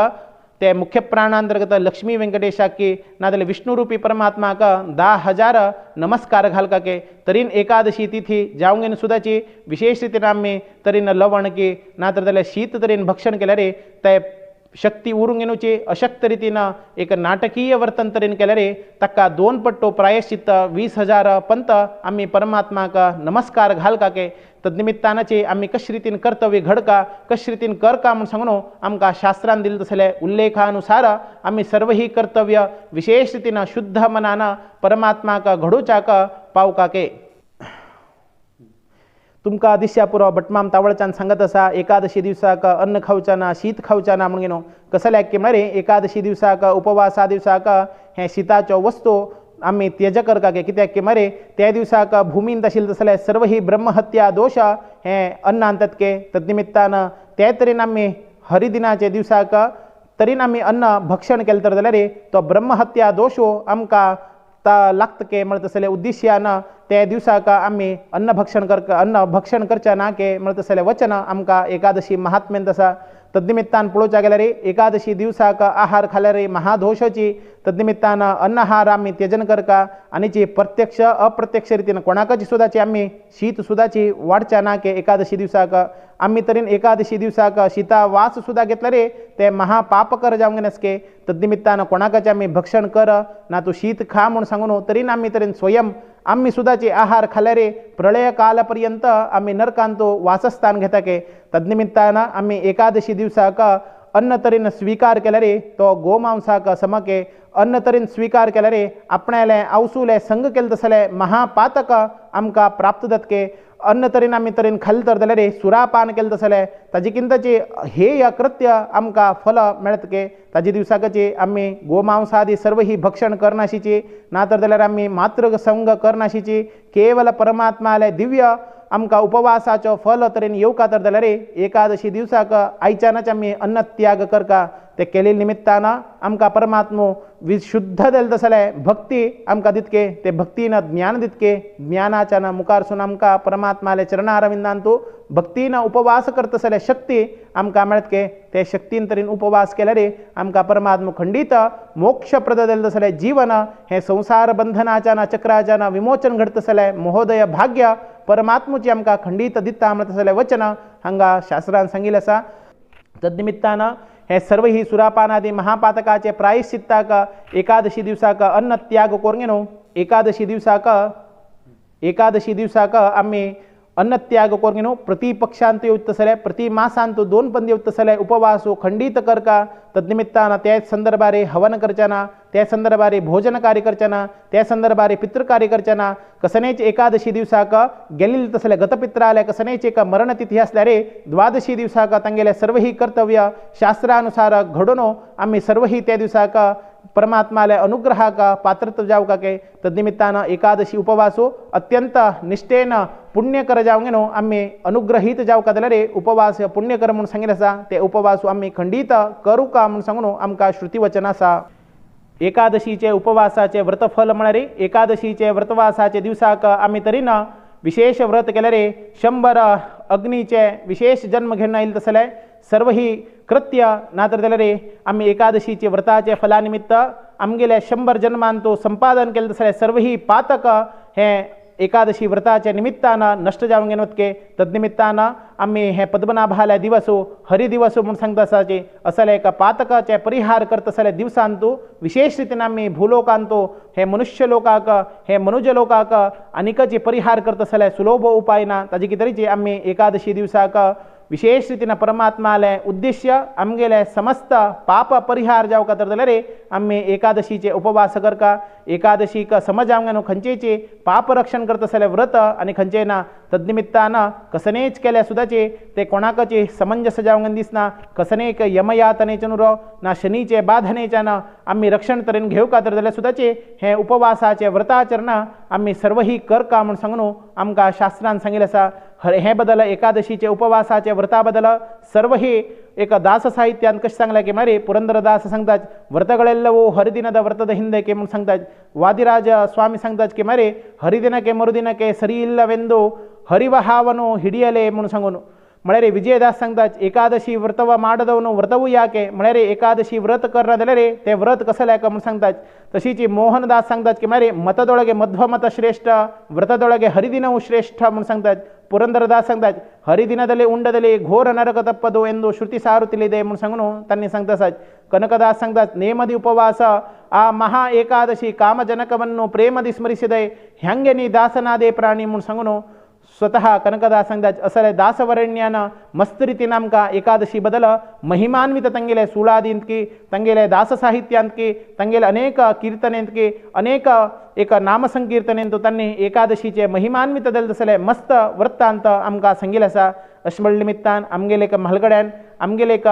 ते मुख्य प्राणांतर्गत लक्ष्मी वेंकटेशाक की नाजाल्यार विष्णुरूपी परमात्माक 10,000 नमस्कार घालका के तरीन एकादशी तिथी जावंक घेवन सुद्दाची विशेष रितीन आमी तरेन लवण की नातर जाल्यार शीत तरेन भक्षण केल्यार ते शक्ती उरूंक घेवची अशक्त रितीन एक नाटकीय वर्तन तरेन केल्यार ताका 2 पट्टो प्रायश्चित्त 20,000 पंत आमी परमात्माक नमस्कार घालका के तद्निमित्तानाची आमी कशे रितीन कर्तव्य घडका कशे रितीन करका म्हूण सांगून आमकां शास्त्रांत दिल्ले तसले उल्लेखानुसार आमी सर्व ही कर्तव्य विशेष रितीन शुद्ध मनान परमात्माक घडोवच्याक पावका के। तुमकां दिश्या पुरो भटमाम तावळच्यान सांगत आसा एकादशी दिवसाक अन्न खावचें ना शीत खावचें ना म्हूण घेवन कसल्याक की म्हळ्यार एकादशी दिवसाक उपवासा दिवसाक हे शीताच्यो वस्तू आमी त्यज करका के कित्याक की म्हळ्यार त्या दिवसाक भुमींत आशिल्ले तसले सर्व ही ब्रह्महत्या दोश हे अन्न आणतात के तद्निमित्तान ते तरेन आमी हरिदिनाचे दिवसाक तरेन आमी अन्न भक्षण केलें तर जाल्यार तो ब्रह्महत्या दोशो आमकां लागता के म्हणटा तसले उद्देश्यान त्या दिवसाक आमी अन्न भक्षण करचे ना के म्हणटा तसलें वचन आमकां एकादशी महात्म्यांत आसा। तद्निमित्तान पळोवच्या गेल्यार एकादशी दिवसाक आहार खाल्यार महादोशाची तद्निमित्तान अन्नहार आमी त्यजन करका आनी प्रत्यक्ष अप्रत्यक्ष रितीन कोणाकच सुद्दाची आमी शीत सुद्दाची वाडच्या ना के एकादशी दिवसाक आमी तरेन एकादशी दिवसाक शीता वास सुद्धा घेतल्यार ते महापापकर जावंक नसके तद्निमित्तान कोणाकच आमी भक्षण कर ना तूं शीत खा म्हूण सांगून तरीन आमी तरेन स्वयं आमी सुद्दाची आहार खाल्यार प्रलय काल पर्यंत आमी नरकांत वासस्थान घेता के तद्निमित्तान आमी एकादशी दिवसाक अन्न तरेन स्वीकार केल्यार तो गोमांसाक समके अन्न तरेन स्वीकार केल्यार आपणाले आवसूले संग केले तसले महापातक आमकां प्राप्त जातके अन्न तरेन आमी तरेन खाल्ले तर जाल्यार सुरापान केले तसले ताजे किंतची हेय कृत्य आमकां फल मेळटके ताजे दिवसाकची आमी गोमांसादी सर्व ही भक्षण करनाशिची नातर जाल्यार आमी मात्र संग करनाशिची केवल परमात्माले दिव्य आमकां उपवासाचो फल तरेन येवका तर जाल्यार एकादशी दिवसाक आयच्यानच आमी अन्न त्याग करका ते केले निमित्तान आमकां परमात्मो विशुद्ध देल तसले भक्ती आमकां दितके ते भक्तीन ज्ञान दितके ज्ञानाच्यान मुखारसून आमकां परमात्माले चरणारविंदान तूं भक्तीन उपवास करतसले शक्ती आमकां मेळतके ते शक्तीन तरेन उपवास केल्यार आमकां परमात्मा खंडीत मोक्षप्रद देल तसले जीवन हे संसार बंधनाच्यान चक्राच्यान विमोचन घडतसले महोदय भाग्य परमात्मुची आमकां खंडीत दिता म्हणतसले वचन हांगा शास्त्रान सांगिल्लें आसा। तद्निमित्तान हे सर्व ही सुरापानादी महापातकाचे प्रायश्चित्ताक एकादशी दिवसाक अन्न त्याग करूंक न्हू एकादशी दिवसाक आमी अन्न त्याग करूंक न्हू प्रति पक्षांत येवतसले प्रति मासांत 2 पंद येवतसले उपवास खंडीत करका तद्निमित्तान त्या संदर्भारे हवन करचना त्या संदर्भारे भोजन कार्य करचना त्या संदर्भारे पितृ कार्य करचना कसनेच एकादशी दिवसाक गेल्ले तसले गतपित्राले कसनेच एक मरणतिथी आसल्यार द्वादशी दिवसाक तांगेले सर्व ही कर्तव्य शास्त्रानुसार घडोवन आमी सर्व ही त्या दिवसाक परमात्माले अनुग्रहाक पात्रत्व जावका के तद्निमित्तान एकादशी उपवासो अत्यंत निष्ठेन पुण्यकर जावंक न्हू आमी अनुग्रहीत जावका जाल्यार उपवास पुण्यकर म्हणून सांगिल्लें आसा ते उपवास आमी खंडीत करूं का म्हणून सांगून आमकां श्रुतीवचन आसा। एकादशीचे उपवासाचे व्रतफल म्हळ्यार एकादशीचे व्रतवासाचे दिवसाक आमी तरीन विशेष व्रत केल्यार 100 अग्नीचे विशेष जन्म घेवन आयिल्ले तसले सर्व ही कृत्य नातर जाल्यार आमी एकादशीचे व्रताचे फलानिमित्त आमगेल्या 100 जन्मान तो संपादन केले तसले सर्व ही पातक हे एकादशी व्रताच्या निमित्तान नष्ट जावंक नवतके तद्निमित्तान आमी हे पद्मनाभाल्या दिवसो हरि दिवसो म्हणून सांगता आसाचे असले एका पातकाचे परिहार करता असले दिवसांतू विशेष रितीन आमी भूलोकांतो हे मनुष्य लोकाक हे मनुज लोकाक आनिकचे परिहार करता असले सुलभ उपाय ना ताजे कितें आमी एकादशी दिवसाक विशेष रितीन परमात्माले उद्देश्य आमगेले समस्त पाप परिहार जावका तर जाल्यार आमी एकादशीचे उपवास करका एकादशीक समज आमगे खंयचेचे पाप रक्षण करता असले व्रत आनी खंयचे ना तद्निमित्तान कसनेच केल्या सुद्दाचे ते कोणाकचे समंजस जावंक दिसना कसनेक यमयातनेचे नुरो ना शनीचे बाधनेच्यान आमी रक्षण तरेन घेवका तर जाल्यार सुद्दाचे हे उपवासाचे व्रताचरण आमी सर्व ही करका म्हूण सांगून आमकां शास्त्रान सांगिल्लें आसा। हे बदल एकादशीचे उपवासाचे व्रता बदल सर्व ही एक दास साहित्यान कशें सांगलें की मरे पुरंदरदास सांगतात व्रतगಳೆಲ್ಲವೂ ಹರಿದಿನದ ವ್ರತದ ಹಿಂದಕ್ಕೆ म्हणून सांगतात वादिराज स्वामी सांगतात की मरे हरिदिनಕ್ಕೆ मरुदिनಕ್ಕೆ सरी ಇಲ್ಲವೆಂದು हरिवहावनु हिडियले म्हणून सांगून म्हळ्यार विजयदास सांगतात एकादशी व्रतव ಮಾಡದವನು व्रतवू याके म्हळ्यार एकादशी व्रत करना जाल्यार ते व्रत कसल्याक म्हणून सांगतात। तशीच मोहनदास सांगतात की मरे मतदೊಳಗೆ मध्वमत श्रेष्ठ व्रतದೊಳಗೆ हरिदिनवू श्रेष्ठ म्हणून सांगतात। पुरंदरदास सांगतात हरिदिनದಲ್ಲಿ ಉಂಡದಲ್ಲಿ घोर नरक तप्पदो ಎಂದು ಶ್ರುತಿ ಸಾರುತ್ತಿದೆ म्हणून सांगून त्यांनी सांगतात। कनकदास सांगतात ನೇಮದಿ उपवास आ महा एकादशी कामजनकವನ್ನು प्रेमದಿ स्मरिಸಿದೆ ಹ್ಯಾಂಗೆ ನೀ ದಾಸನಾದೆ प्राणी म्हणून सांगून स्वतः कनकदास सांगतात असले दासवरण्यान मस्त रितीन आमकां एकादशी बदल महिमान्वित तंगेले सुळादींत की तंगेले दास साहित्यांत की तंगेले अनेक कीर्तनेंत की अनेक एक नामसंकीर्तनेंत त्यांनी एकादशीचे महिमान्वित दल तसले मस्त वृत्तांत आमकां सांगिल्लें आसा। अशे निमित्तान आमगेले एक म्हालगड्यान आमगेले एक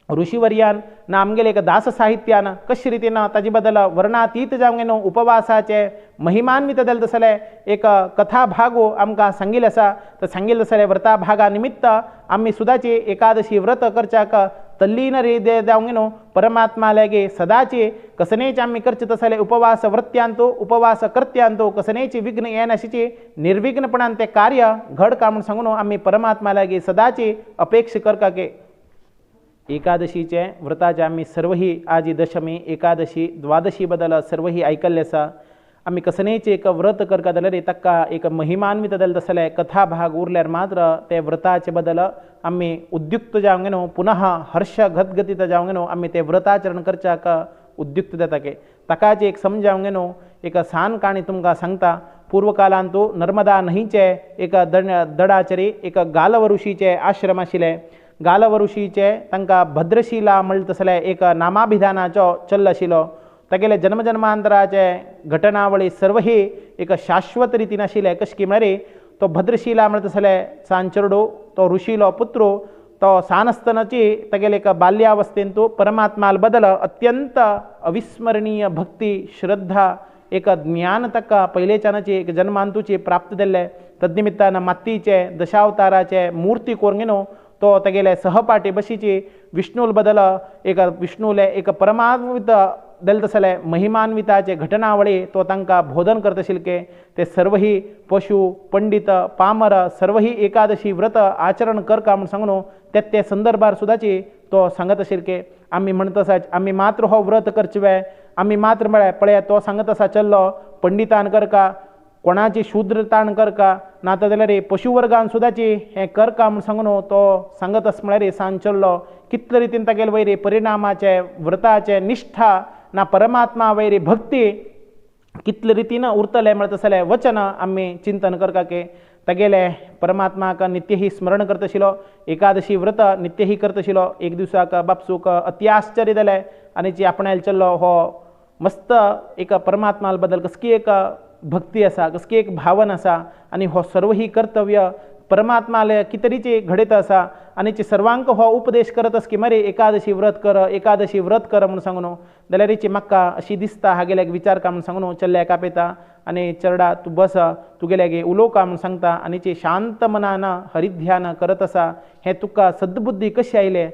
ऋषिवर्यान ना आमगेले एक दास साहित्यान कशे रितीन ताजे बदल वर्णातीत जावंक न्हू उपवासाचे महिमान्वित दल तसले एक कथा भागो आमकां सांगिल्लें आसा। तर सांगिल्लें तसले व्रता भागा निमित्त आमी सुद्दाची एकादशी व्रत करच्याक तल्लीन रे जावंक न्हू परमात्मा लागे सदाची कसनेच आमी करचे तसले उपवास वृत्यांतो उपवास कर्त्यांतो कसनेच विघ्न येनाशिची निर्विघ्नपणान ते कार्य घडका म्हणून सांगून आमी परमात्मा लागे सदाची अपेक्षा करका के एकादशीचे व्रताचे आमी सर्व ही आजी दशमी एकादशी द्वादशी बदल सर्व ही आयकल्ले आसा। आमी कसनेच एक व्रत करता जाल्यार ताका एक महिमान्वित दल तसले कथा भाग उरल्यार मात्र ते व्रताचे बदल आमी उद्युक्त जावंक न्हू पुनः हर्ष गदगदीत जावंक न्हू आमी ते व्रताचरण करच्याक उद्युक्त जाता के ताकाच एक समजावंक न्हू एक सान काणी तुमकां सांगता। पूर्व कालांत नर्मदा न्हंयचे एक दडाचेरी एक गालव ऋषीचे आश्रम आशिल्ले। गालव ऋषीचे तांकां भद्रशिला म्हणटा तसले एक नामाभिधानाचो चल्ल आशिल्लो। तागेले जन्मजन्मांतराचे घटनावळी सर्व ही एक शाश्वत रितीन आशिल्ले कशें की म्हळ्यार तो भद्रशिला म्हणटा तसले सांचरडो तो ऋषीलो पुत्रो तो सानस्तनाची तागेले एक बाल्यावस्थेन तो परमात्माल बदल अत्यंत अविस्मरणीय भक्ती श्रद्धा एक ज्ञान ताका पयलेच्यानची एक जन्मांतूची प्राप्त जाल्ले। तद्निमित्तानं मातीचे दशावताराचे मूर्ती कोरंगिनो तो तेगेले सहपाठी बशीची विष्णूल बदल एक विष्णूले एक परमात्मित दल तसले महिमान्विताचे घटनावळी तो तांकां बोधन करत आशिल्ले ते सर्वही पशु पंडित पामर सर्वही एकादशी व्रत आचरण करका म्हूण सांगून ते संदर्भार सुद्दाची तो सांगत आशिल्ले आमी म्हणत आसा आमी मात्र हो व्रत करचें आमी मात्र म्हळ्यार पळया तो सांगत आसा चल्लो पंडितान करका कोणाची शूद्रताण करका नाता जाल्यार रे पशुवर्गान सुद्दाची हें करका म्हूण सांगून तो सांगत आस म्हळ्यार सांज चल्लो कितले रितीन तागेले वयरे परिणामाचे व्रताचे निष्ठा ना परमात्मा वयरी भक्ती कितले रितीन उरतले म्हणत जाल्यार वचन आमी चिंतन करका के तेगेले परमात्माक नित्य ही स्मरण करत आशिल्लो एकादशी व्रत नित्य ही करत आशिल्लो एक दिसाक बापसूक अति आश्चर्य जालें आनी जी आपणायला चल्लो हो मस्त एक परमात्मा बद्दल कसकी एक भक्ती आसा कसकी एक भावन आसा आनी हो सर्व ही कर्तव्य परमात्माले कितरीची घडयत आसा आनी सर्वांक हो उपदेश करत आस की मरे एकादशी व्रत कर म्हणून सांगून जाल्यार हिची म्हाका अशी दिसता हागेल्याक विचार का म्हणून सांगून चल्ल्याक आपयता आनी चरडा तूं बस तुगेल्याक उलोवका म्हणून सांगता आनी शांत मनान हरिध्यान करत आसा हें तुका सद्बुद्धी कशी आयले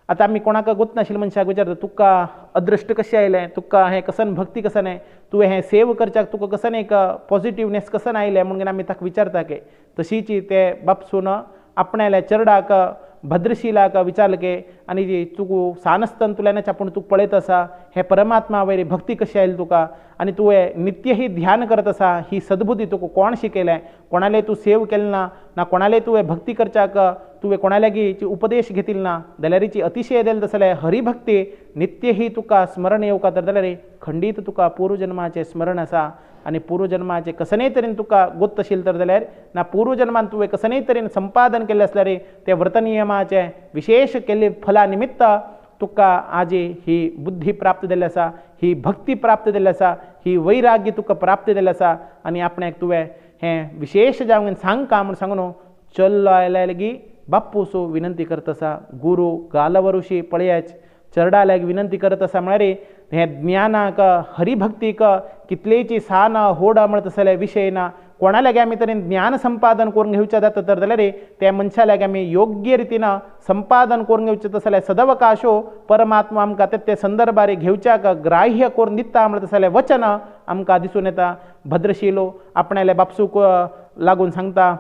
आतां आमी कोणाक गोतनाशिल्ल्या मनशाक विचारता तुका अदृश्ट कशें आयलें तुका हें कसन भक्ती कसन तुवें हें सेव करच्याक तुका कसन एक पॉझिटिवनेस कसन आयलें म्हणून आमी ताका विचारता के तशीची ते बापसून आपणाल्या चरडाक भद्रशिलाक विचारलें के आनी तूं सानस्तन तुल्यानच आपूण तुका पळयत आसा हें परमात्मा वयरी भक्ती कशी आयली तुका आनी तुवें नित्य ही ध्यान करत आसा ही सद्बुद्धी तुका कोण शिकयलें कोणाले तूं सेव केलें ना कोणाले तुवें भक्ती करच्याक तुवें कोणाल्यागी उपदेश घेतिल ना जाल्यार हिची अतिशय देल जाल्यार हरिभक्ती नित्य ही तुका स्मरण येवका तर जाल्यार खंडीत तुका पूर्वजन्माचें स्मरण आसा आनी पूर्वजन्माचें कसनय तरेन तुका गोत आशिल्लें तर जाल्यार ना पूर्वजन्मान तुवें कसनय तरेन संपादन केल्लें आसल्यार ते व्रतनियमाचें विशेष केल्ली फला निमित्त तुका आजी ही बुद्धी प्राप्त जाल्ली आसा ही भक्ती प्राप्त जाल्ली आसा ही वैराग्य तुका प्राप्त जाल्लें आसा आनी आपणाक तुवें हें विशेष जावन सांगका म्हूण सांगून चल्लो आयल्या लेगी बापूसो विनंती करत आसा गुरू गालवऋषी पळयाच चरडाल्याक विनंती करत आसा म्हळ्यार हें ज्ञानाक हरिभक्तीक कितलेची सान होड म्हणत आसले विशय ना कोणा लागी आमी तरेन ज्ञान संपादन करून घेवचें जाता तर जाल्यार त्या मनशा लागी आमी योग्य रितीन संपादन करून घेवचें जाल्यार सदवकाशो परमात्मा आमकां ते संदर्भार घेवच्याक ग्राह्य करून दिता म्हणत जाल्यार वचन आमकां दिसून येता भद्रशिलो आपणाले बापसूक लागून सांगता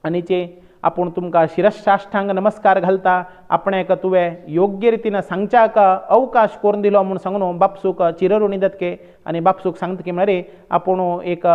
आनीचे आपूण तुमकां शिरसाष्टांग नमस्कार घालता आपणाक तुवें योग्य रितीन सांगच्याक अवकाश करून दिलो म्हूण सांगून बापसूक चिरऋणी दत्के आनी बापसूक सांगता की म्हळ्यार आपूण एक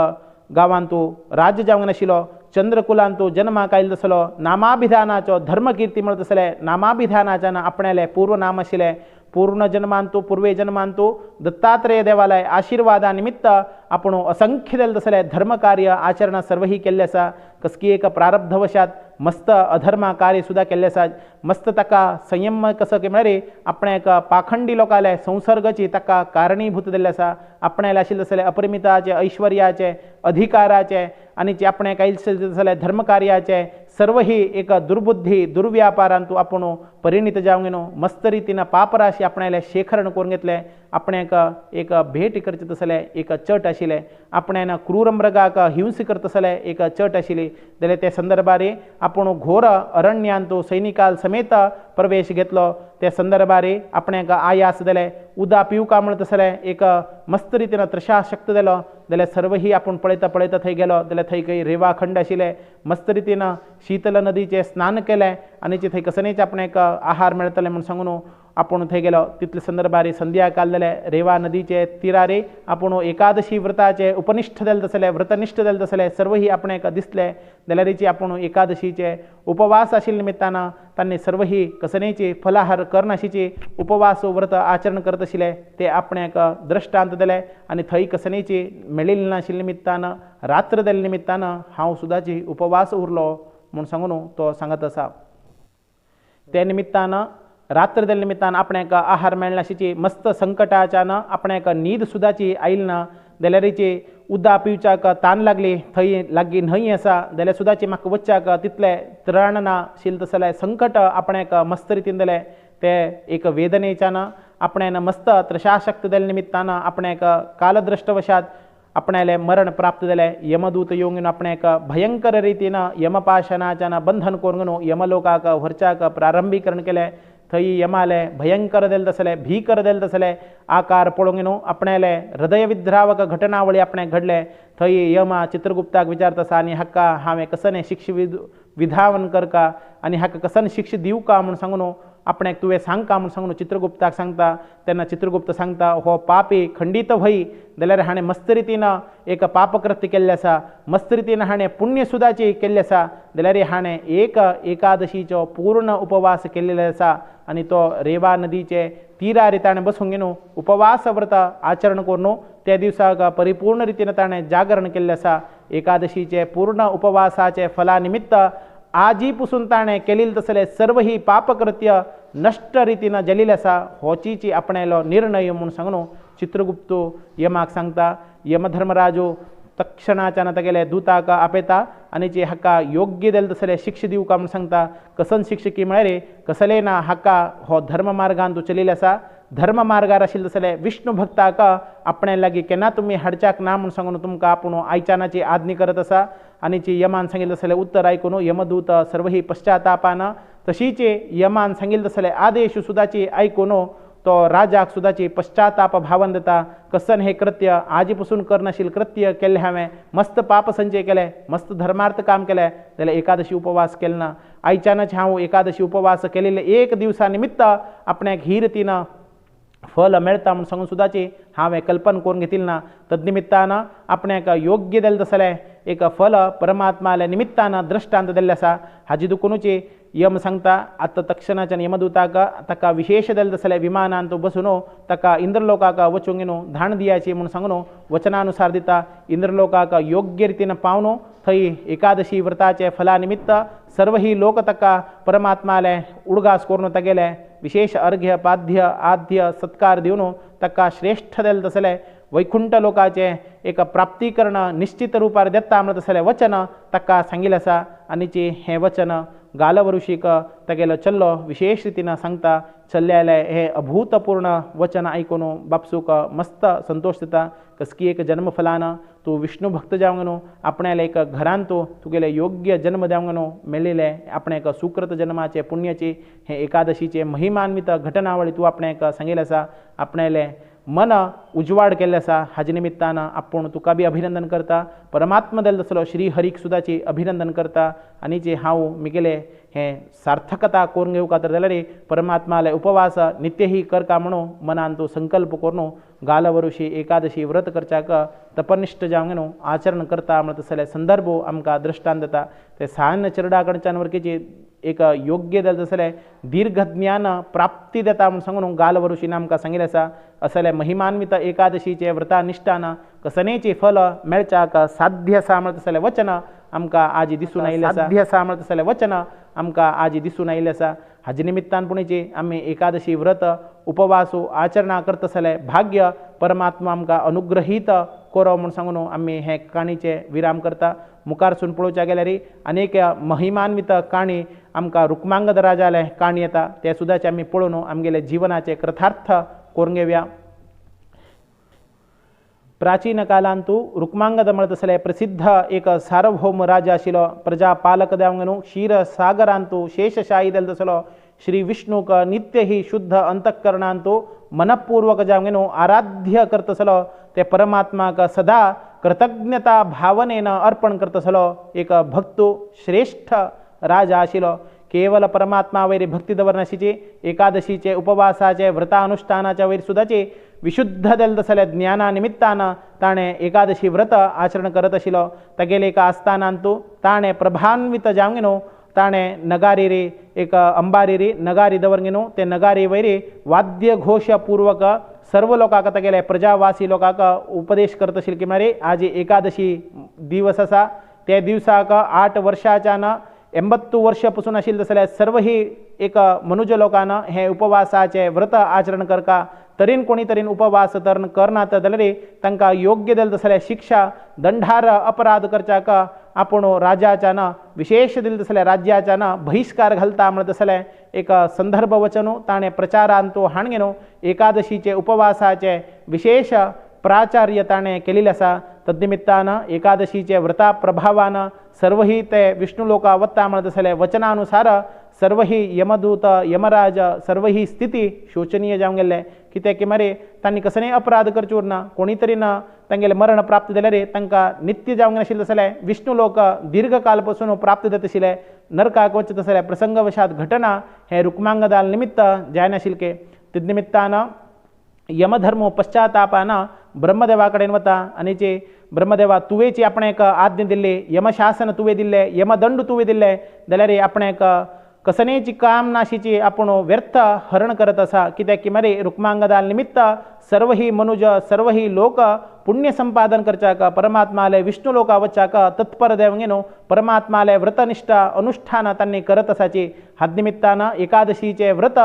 गांवांत तूं राज्य जावंक नाशिल्लो चंद्रकुलांत तूं जन्माक आयिल्लो आसलो नामाभिधानाचो धर्मकिर्ती म्हणत आसले नामाभिधानाच्यान आपणाले पूर्व नाम आशिल्लें पूर्ण जन्मांतू पूर्वे जन्मांतू दत्तात्रेय देवालय आशीर्वादा निमित्त आपण असंख्य जालें तसले धर्मकार्य आचरण सर्वही केल्लें आसा कसकी एक प्रारब्धवशात मस्त अधर्म कार्य सुद्धा केल्लें आसा मस्त ताका संयम कसो की म्हळ्यार आपणाक पाखंडी लोकाले संसर्गाची ताका कारणीभूत जाल्लें आसा आपणाले आशिल्ले तसले अपरिमिताचे ऐश्वर्याचे अधिकाराचे आनी जे आपणाक आयिल्ले तसले धर्मकार्याचे सर्व ही एक दुर्बुद्धी दुर्व्यापारांतू आपण परिणित जावंक न्हू मस्त रितीन पापराशी आपणाले शेखरण करून घेतले आपणाक एक भेट करचे तसले एक चट आशिल्ले आपणान क्रूर मृगाक हिंस करता तसले एक चट आशिल्ली जाल्यार त्या संदर्भार आपण घोर अरण्यांतू सैनिकाल समेत प्रवेश घेतलो त्या संदर्भार आपणाक आयास जाले उदा पिवका म्हणत तसले एक मस्त रितीन त्रशाशक्त जालो जाल्यार सर्व ही आपण पळयता थंय गेलो जाल्यार थंय खंय रेवाखंड आशिल्ले मस्त रितीन शीतल नदीचे स्नान केलें आनी थंय कसनेच आपणाक आहार मेळटले म्हूण सांगून आपण थंय गेलो तितले संदर्भार संध्याकाळ जाले रेवा नदीचे तिरारे आपण एकादशी व्रताचे उपनिष्ठ जाले तसले व्रतनिष्ठ जाले तसले सर्व ही आपणाक दिसले जाल्यार आपण एकादशीचे उपवास आशिल्ले निमित्तान तांणी सर्व ही कसनेची फलाहार करनाशिची उपवास व्रत आचरण करत आशिल्ले ते आपणाक दृश्टांत दिले आनी थंय कसनेची मेळिल्ली नाशिल्ले निमित्तान रात्र जाल्ले निमित्तान हांव सुद्दाची उपवास उरलो म्हूण सांगून तो सांगत आसा त्या निमित्तान रात्र जाल्ले निमित्तान आपणाक आहार मेळनाशिची मस्त संकटाच्यान आपणाक न्हीद सुद्दाची आयिल्ली ना जाल्यार उदक पिवच्याक तान लागली थंय लागीं न्हंय आसा जाल्यार सुद्दाची म्हाका वचच्याक तितले त्राण ना आशिल्ले तसले संकट आपणाक मस्त रितीन जालें ते एक वेदनेच्यान आपणान मस्त त्रशाशक्त जाल्ले निमित्तान आपणाक कालदृष्टवशात आपणाले मरण प्राप्त जालें यमदूत येवन आपणाक भयंकर रितीन यमपाशनाच्यान बंधन करून यमलोकाक व्हरच्याक प्रारंभीकरण केलें थंय यमाले भयंकर देल तसले भीकर देल तसले आकार पळोवन आपणाले हृदय विद्रावक घटनावळी आपणाक घडले थंय यमा चित्रगुप्ताक विचारता आनी हाका हांवें कसने शिक्षा विधान करका आनी हाका कसन शिक्षा दिवका म्हूण सांगून आपणाक तुवें सांगका म्हूण सांगून चित्रगुप्ताक सांगता तेन्ना चित्रगुप्त सांगता हो पापी खंडीत भई जाल्यार हाणें मस्त रितीन एक पापकृत्य केल्लें आसा मस्त रितीन हाणें पुण्य सुदाची केल्लें आसा जाल्यार हाणें एक एकादशीचो पूर्ण उपवास केल्लेलो आसा आनी तो रेवा नदीचे तीरार ताणें बसून घेवन उपवास व्रत आचरण करून त्या दिसाक परिपूर्ण रितीन ताणें जागरण केल्लें आसा एकादशीचे पूर्ण उपवासाचे फला निमित्त आजी पसून ताणें केलेले तसले सर्व ही पापकृत्य नष्ट रितीन जलिल्लें आसा होचीची आपणायलो निर्णय म्हूण सांगून चित्रगुप्त यमाक सांगता यमधर्मराजू तक्षणाच्यान तेगेले दुताक आपयता आनी जे हाका योग्य देल तसले शिक्षा दिवका म्हूण सांगता कसन शिक्षा की म्हळ्यार कसले ना हाका हो धर्म मार्गान तूं चलिल्लो आसा धर्म मार्गार आशिल्ले तसले विष्णू भक्ताक आपणे लागीं केन्ना तुमी हाडच्याक ना म्हूण सांगून तुमकां आपूण आयच्यानाची आज्ञा करत आसा आनी जी यमान सांगिल्लें तसलें उत्तर आयकून यमदूत सर्व ही पश्चातापान तशीच यमान सांगिल्लें तसलें आदेश सुद्दाची आयकून तो राजाक सुद्दाची पश्चाताप भावन दिता कसन हे कृत्य आजी पसून करनाशिल्लें कृत्य केल्लें हांवें मस्त पाप संचय केले मस्त धर्मार्थ काम केलें जाल्यार एकादशी उपवास केले ना आयच्यानच हांव एकादशी उपवास केलेले एक दिवसा निमित्त आपणाक ही रितीन फल मेळटा म्हूण सांगून सुद्दाची हांवें कल्पना करून घेतिल्ली ना तद्निमित्तान आपणाक योग्य देल्लें तसलें एक फल परमात्माल्या निमित्तान दृश्टांत दिल्लें आसा हाजी दुखूनची यम सांगता आतां तक्षणाच्यान यमदूताक ताका विशेष देल्लें तसलें विमानान तो बसून ताका इंद्रलोकाक वचूंक घेवन धाण दियाची म्हूण सांगून वचनानुसार दिता इंद्रलोकाक योग्य रितीन पावन थंय एकादशी व्रताचे फला निमित्त सर्व ही लोक ताका परमात्माले उडगास करून तागेले विशेष अर्घ्य पाद्य आद्य सत्कार दिवन ताका श्रेष्ठ देल्लें तसलें वैकुंठ लोकाचे एक प्राप्तीकरण निश्चित रूपार देता म्हणून तसलें वचन ताका सांगिल्लें आसा आनी हें वचन गालव ऋषीक तेगेलो चल्लो विशेष रितीन सांगता चल्ल्याले हे अभूतपूर्ण वचन आयकून बापसूक मस्त संतोष जाता कसकी एक जन्मफलान तूं विष्णू भक्त जावन आपणाले एक घरान तुगेले योग्य जन्म जावन मेळिल्ले आपणे एक सुकृत जन्माचे पुण्याची हे एकादशीचे महिमान्वित घटनावळी तूं आपणाक सांगिल्लें आसा आपणाले मन उजवाड केल्लें आसा हाजे निमित्तान आपूण तुका बी अभिनंदन करता परमात्मा देल्लो तसलो श्री हरीक सुद्दाची अभिनंदन करता आनी जे हांव म्हगेले हें सार्थकता करून घेवका तर जाल्यार परमात्माले उपवास नित्य ही करता म्हणून मनान तूं संकल्प करून गालव ऋषी एकादशी व्रत करच्याक तपनिश्ठ जावन आचरण करता म्हणून तसले संदर्भ आमकां दृश्टांत दिता ते सान्न चिरडा कडच्यान वरकेची एक योग्य देल्लें तसलें दीर्घ ज्ञान प्राप्ती देता म्हणून सांगून गालव ऋषीन आमकां सांगिल्लें आसा असले महिमान्वित एकादशीचे व्रता निश्ठान कसनेची फल मेळच्याक साध्य आसा म्हणून तसलें वचन आमकां आज दिसून आयिल्लें आसा साध्य आसा म्हणून तसलें वचन आमकां आज दिसून आयिल्लें आसा हाजे निमित्तान पुणेची आमी एकादशी व्रत उपवासू आचरणा करता तसलें भाग्य परमात्मा आमकां अनुग्रहीत करो म्हणून सांगून आमी हे काणीचे विराम करता मुखारसून पळोवच्या गेल्यार अनेक महिमान्वित काणी आमकां रुक्मांगद राजाले काणी येता ते सुद्दाचे आमी पळोवन आमगेले जिवनाचे कृतार्थ करून घेवया प्राचीन कालांत रुक्मांगद म्हणत असले प्रसिद्ध एक सार्वभौम राजा आशिल्लो प्रजापालक जावन क्षीरसागरांत शेषशाही देल्लो तसलो श्री विष्णूक नित्य ही शुद्ध अंतःकरणांत मनपूर्वक जावन आराध्य करतसलो ते परमात्माक सदा कृतज्ञता भावनेन अर्पण करतसलो एक भक्त श्रेष्ठ राजा आशिल्लो केवल परमात्मा वयर भक्ती दवरनाशिची एकादशीचे उपवासाचे व्रतानुष्ठानाच्या वयर सुद्दाची विशुद्ध देल्लें तसलें ज्ञाना निमित्तान ताणें एकादशी व्रत आचरण करत आशिल्लो तागेले एका आस्थानांत ताणें प्रभान्वित जावन ताणें नगारी रे एक अंबारी रे नगारी दवरून ते नगारी वयर वाद्य घोषपूर्वक सर्व लोकांक तागेले प्रजावासी लोकांक उपदेश करत आशिल्ले की म्हळ्यार आज एकादशी दिवस आसा त्या दिवसाक 8 वर्षाच्यान 80 वर्षा पासून आशिल्ले तसले सर्व ही एक मनुज लोकांना हे उपवासाचे व्रत आचरण करका तरीन कोणी तरीन उपवास तर करनात जाल्यार तांकां योग्य देल्लें तसले शिक्षा दंडार अपराध करच्याक आपूण राजाच्यान विशेष दिल्लें तसले राज्याच्यान बहिष्कार घालता म्हणत तसले एक संदर्भ वचन ताणें प्रचारांत हाणगेन एकादशीचे उपवासाचे विशेष प्राचार्य ताणें केलेले आसा तद्निमित्तानं एकादशीच्या व्रता प्रभावानं सर्वही ते विष्णुलोका वत्ता म्हणत असले वचनानुसार सर्वही यमदूत यमराज सर्वही स्थिती शोचनीय जाऊन गेले कित्याक की मरे तांणी कसं नाही अपराध करचे उरना कोणीतरी न तांगेले मरण प्राप्त जाल्यार तांकां नित्य जावंक नाशिल्लें तसलें विष्णुलोक दीर्घकालपासून प्राप्त जाता आशिल्लें नरकाक वचत आसलें प्रसंगवशात घटना हे रुक्मांगदाल निमित्त जायनाशिल्के तद्निमित्तानं यमधर्मो पश्चातापानं ब्रह्मदेवा कडेन वता आनी जे ब्रह्मदेवा तुवेची आपणेक आज्ञा दिल्ली यमशासन तुवें दिल्लें यमदंड तुवें दिल्लें जाल्यार आपणेक कसनेची काम नाशीची आपण व्यर्थ हरण करत असा कित्याक की मरे रुक्मांगदाल निमित्त सर्व ही मनुज सर्व ही लोक पुण्य संपादन करचाक परमात्माले विष्णु लोका वच्चाक तत्पर देवंगेनो परमात्माले व्रतनिष्ठा अनुष्ठान तांणी करत असाची हादनिमित्तानं एकादशीचे व्रत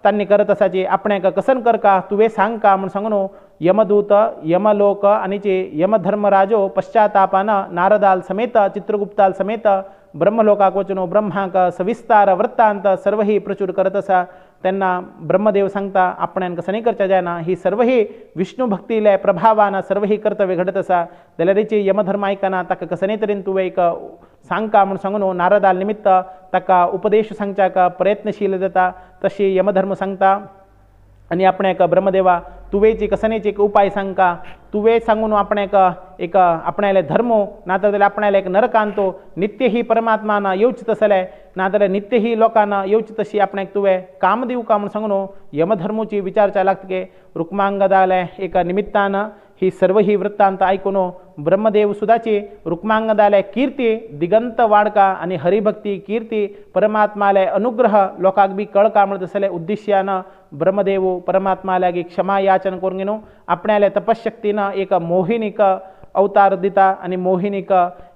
तांणी करत असाची आपणेक कसन करका तुवें सांगका म्हूण सांगून यमदूत यमलोक आनी जे यमधर्मराजो पश्चातापानं नारदाल समेत चित्रगुप्ताल समेत ब्रह्मलोकाक वचून ब्रह्माक सविस्तार वृत्तांत सर्व ही प्रचूर करत असा त्यांना ब्रह्मदेव सांगता आपणान कसं नाही करचा जायना ही सर्व ही विष्णू भक्तीले प्रभावानं सर्व ही कर्तव्य घडत असा जाल्यार यमधर्म ऐकना ताका कसं नाही तरेन तुवें एक सांगका म्हूण सांगून नारदाल निमित्त ताका उपदेश सांगच्याक प्रयत्नशील जाता तशी यमधर्म सांगता आणि आपणाक ब्रह्मदेवा तुवेची कसनेची एक उपाय सांगका तुवें सांगून आपणाक एक आपणाले धर्मो नाजाल्यार आपणाले एक नरकांतो नित्य ही परमात्माना येवचे तसले नाजाल्यार नित्य ही लोकांना येवचे तशी आपणाक तुवें काम दिवं का म्हूण सांगून यमधर्मोची विचारचा लागतके रुक्मांगदाले एक निमित्तानं ही सर्व ही वृत्तांत ऐकून ब्रह्मदेव सुदाची रुक्मांगदाले कीर्ती दिगंत वाडका आणि हरिभक्ती कीर्ती परमात्माले अनुग्रह लोकाक बी कळका म्हणत असले उद्देश्यानं ब्रह्मदेव परमात्मालागी क्षमा याचन करून घेनो आपणाले तपशक्तीनं एक मोहिनीक अवतार दिता आणि मोहिनीक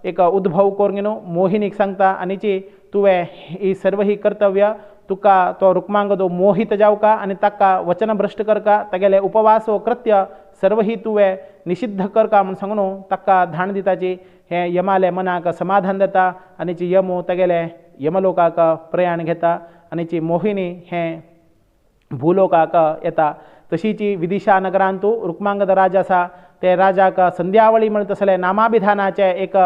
एक उद्भव करून घेनो मोहिनीक सांगता आणि तुवें ही सर्व ही कर्तव्य तुका तो रुक्मांगदो मोहित जावका आणि ताका वचनभ्रष्ट करका तागेले उपवासो कृत्य सर्व ही तुवें निषिद्ध करका म्हूण सांगून ताका धाण दिताची हे यमाले मनाक समाधान देता आनी यमो तागेले यमलोकाक प्रयाण घेता आनी मोहिनी हे भूलोकाक येता तशीची विदिशा नगरांत रुक्मांगद राज आसा ते राजाक संध्यावळी म्हणत असले नामाभिधानाचे एक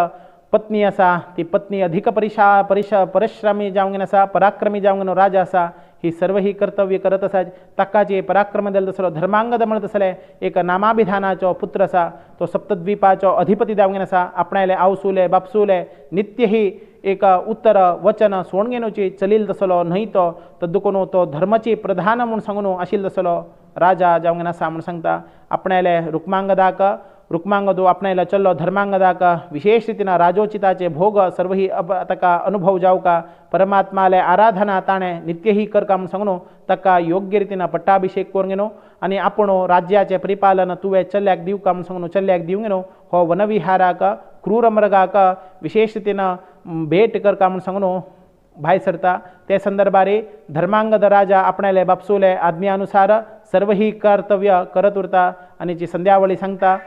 पत्नी आसा ती पत्नी अधिक परिश्रमी जावंक आसा पराक्रमी जावंक राजा आसा ही सर्व ही कर्तव्य करत आसा ताकाचे पराक्रम दिल तसलो धर्मांगद म्हणत असले एक नामाभिधानाचो पुत्र आसा तो सप्तद्वीपाचो अधिपती जावंक आसा आपणाले आवसूले बापसूले नित्य ही एक उत्तर वचन सोणगेनोची चलील तसलो न्हय तो तद्दुकोन तो धर्माची प्रधान म्हूण सांगून आशिल्लो तसलो राजा जावंक आसा म्हूण सांगता आपणाले रुक्मांगदो आपणायला चल्लो धर्मांगदाक विशेष रितीन राजोचिताचे भोग सर्व ही ताका अनुभव जावका परमात्माले आराधना ताणे नित्य ही करका म्हूण सांगून ताका योग्य रितीन पट्टाभिषेक करून घेनो आनी आपूण राज्याचे परिपालन तुवें चल्याक दिवका म्हूण सांगून चल्याक दिवंक घेनो हो वनविहाराक क्रूर मृगाक विशेष रितीन भेट करका म्हूण सांगून भायर सरता ते संदर्भारी धर्मांगद राजा आपणाले बापसूले आज्ञेनुसार सर्व ही कर्तव्य करत उरता आनी जी संध्यावळी सांगता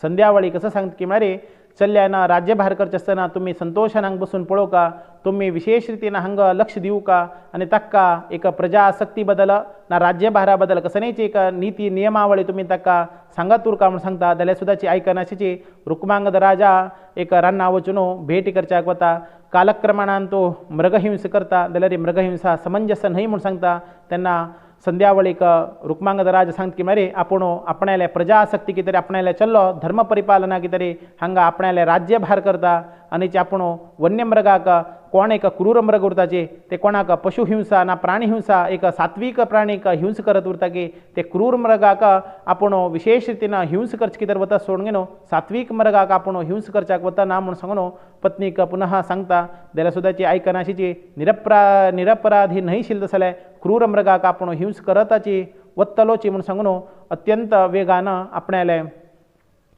संध्यावळी कसं सांगता की मरे चल्यानं राज्य भार करचे असताना तुम्ही संतोषान बसून पळोवका तुम्ही विशेष रितीन हांग लक्ष दिवका आणि ताका एक प्रजासक्ती बद्दल ना राज्यभारा बद्दल कसनेची एक नीती नियमावळी तुम्ही ताका सांगत उरका म्हणून सांगता जाल्यार सुद्दाची आयकनाशी रुक्मांगद राजा एक रान्ना वचून भेटी करच्याक वता कालक्रमाणान तो मृगहिंस करता जाल्यार मृगहिंसा समंजस न्हय म्हणून सांगता तेन्ना संध्यावळीक रुक्मांगद राज सांगता की मरे आपूण आपणाले प्रजासक्ती कितें आपणाले चल्लो धर्म परिपालना कितें हांगा आपणाले राज्यभार करता आनी आपूण वन्यमृगाक कोण एक क्रूर मृग उरताचे ते कोणाक पशुहिंसा ना प्राणीहिंसा एक सात्विक प्राणीक हिंस करत उरता की ते क्रूर मृगाक आपूण विशेष रितीन हिंस करचे कितें वता सोडून घेनो सात्विक मृगाक आपूण हिंस करच्याक वता ना म्हूण सांगून पत्नीक पुनः सांगता जाल्यार सुद्दाची आयकनाशी निरपराधी न्हयशिल्ल जाल्यार क्रूर मृगाक आपूण हिंस करताची वत्तलोची म्हूण सांगून अत्यंत वेगानं आपणाले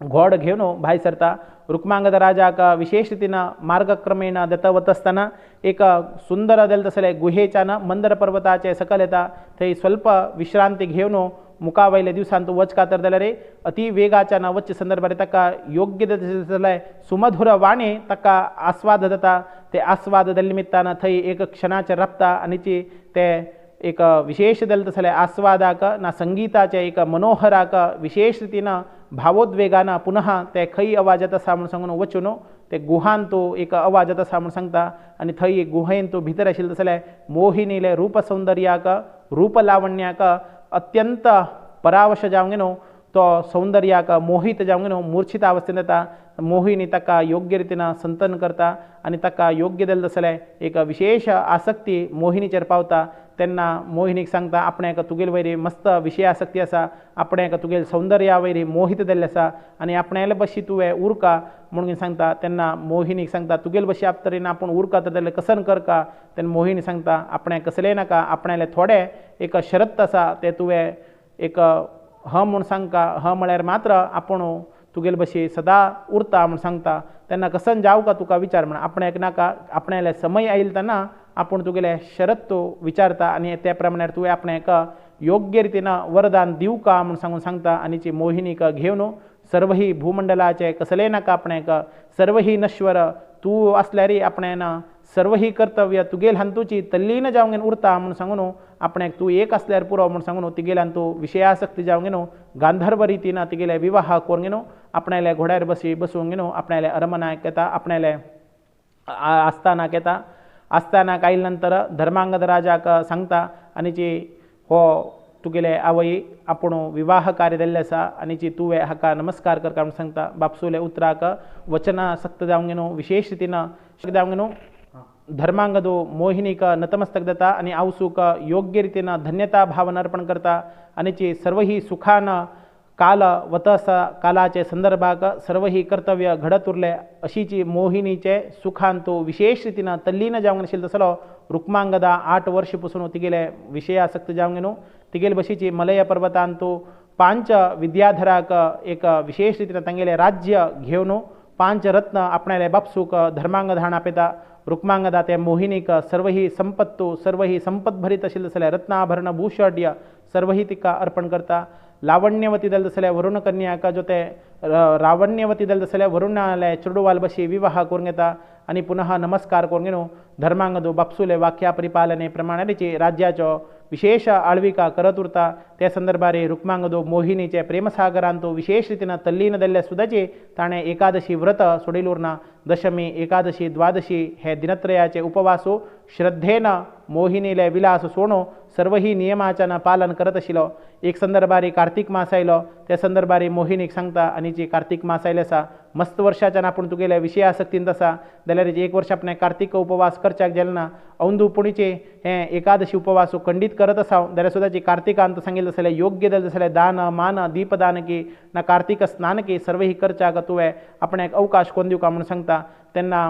घोड घेवन भायर सरता रुक्मांगद राजाक विशेष रितीन मार्गक्रमेण देता वता आसतना एक सुंदर देल तसले गुहेच्यान मंदर पर्वताचे सकल येता थंय स्वल्प विश्रांती घेवन मुखावयले दिवसांत तूं वचका तर जाल्यार अति वेगाच्यान वचचे संदर्भात ताका योग्य जाल्यार सुमधुर वाणी ताका आस्वाद जाता ते आस्वाद देल निमित्तान थंय एक क्षणाचे रपता आनी ते एक विशेष देल तसले आस्वादाक ना संगीताचे एक मनोहराक विशेष रितीन भावोद्वेगानं पुनः ते खई आवाज येता आसा म्हूण सांगून वचून ते गुहान तो एक आवाज येता आसा म्हूण सांगता आनी थंय गुहेन तूं भितर आशिल्लो जाल्यार मोहिनीले रूप सौंदर्याक रूप लावण्याक अत्यंत परावश जावंक न्हू तो सौंदर्याक मोहित जावंक न्हू मूर्छित अवस्थेन येता मोहिनी ताका योग्य रितीन संतन करता आनी ताका योग्य जालें जाल्यार एक विशेष आसक्ती मोहिनीचेर पावता तेन्ना मोहिनीक सांगता आपणाक तुगेले वयरी मस्त विशय आसक्ती आसा आपणाक तुगेले सौंदर्या वयरी मोहित जाल्लें आसा आनी आपणाले बशी तुवें उरका म्हणून सांगता तेन्ना मोहिनीक सांगता तुगेले बशी आप तरेन आपूण उरका जाल्यार कसन करका तेन्ना मोहिनी सांगता आपणाक कसलेंय नाका आपणाले थोडे एक शरत आसा ते तुवें एक म्हूण सांगता म्हळ्यार मात्र आपूण तुगेले बशी सदां उरता म्हूण सांगता तेन्ना कसन जावं का तुका विचार म्हण आपणाक नाका आपणाले समय आयिल्लो तेन्ना आपूण तुगेले शरत तूं विचारता आनी त्या प्रमाणे तुवें आपणाक योग्य रितीन वरदान दिवं का म्हूण सांगून सांगता आनी ती मोहिनीक घेवन सर्व ही भूमंडलाचे कसलेय नाका आपणाक सर्व ही नश्वर तूं आसल्यार आपणान सर्व ही कर्तव्य तुगेल हांतूची तल्लीन जावंक उरता म्हूण सांगून आपणाक तूं एक आसल्यार पुरो म्हूण सांगून तिगेल्यान तूं विशयासक्ती जावंक न्हू गांधर्व रितीन तिगेले विवाह करूंक न्हू आपणाले घोड्यार बसूंक न्हू आपणाले अरमनाक येता आपणाले आस्थानाक येता आस्थानाक आयिल्ले नंतर धर्मांगद राजाक सांगता आनी जी हो तुगेले आवय आपूण विवाह कार्य जाल्लें आसा आनी जी तुवें हाका नमस्कार करता म्हूण सांगता बापसूले उतराक वचनासक्त जावंक न्हू विशेष रितीन जावंक न्हू धर्मांगदो मोहिनीक नतमस्तक जाता आनी आवसूक योग्य रितीन धन्यता भावन अर्पण करता आनी ची सर्व ही सुखान काल वतस कालाचे संदर्भाक सर्व ही कर्तव्य घडत उरले अशीची मोहिनीचे सुखान तो विशेष रितीन तल्लीन जावंक नाशिल्लो तसलो रुक्मांगदा 8 वर्ष पासून तिगेले विशयासक्त जावंक न्हू तिगेले बशीची मलय पर्वतान तो 5 विद्याधराक एक विशेष रितीन तांगेले राज्य घेवन 5 रत्न आपणाले बापसूक धर्मांगद हाण आपयता रुक्मांगदा ते मोहिनीक सर्व ही संपत्तो सर्व ही संपत भरीत आशिल्लो जाल्यार रत्नाभरण भूषड्य सर्व ही तिका अर्पण करता लावण्यवती जाल्लो जाल्यार वरुण कन्याक जो ते रावण्यवती जाल्लो जाल्यार वरुणाले चेडूवाल बशी विवाह करूंक येता आनी पुनः नमस्कार करूंक न्हू धर्मांगदो बापसूले वाक्या परिपालने प्रमाणे राज्याचो विशेष आळविका करत उरता त्या संदर्भार रुक्मांगदो मोहिनीचे प्रेमसागरान तो विशेष रितीन तल्लीन जाल्ल्या सुद्दाची ताणें एकादशी व्रत सोडिल उरना दशमी एकादशी द्वादशी हे दिनत्रयाचे उपवासो श्रद्धेन मोहिनीले विलास सोडून सर्व ही नियमाचें पालन करत आशिल्लो एक संदर्भार कार्तिक मास आयलो त्या संदर्भार मोहिनीक सांगता आनी जी कार्तिक मास आयले आसा मस्त वर्षाच्यान आपूण तुगेल्या विशयासक्तींत आसा जाल्यार एक वर्ष आपणें कार्तिक उपवास करच्याक गेले ना अंदू पुणीचे हे एकादशी उपवास खंडीत करत आसा जाल्यार सुद्दां जी कार्तिकांत सांगिल्लें जाल्यार योग्य जालें जाल्यार दान मान दीपदान की ना कार्तिक स्नान की सर्व ही करच्याक तुवें आपणाक अवकाश कोन्न दिवका म्हूण सांगता तेन्ना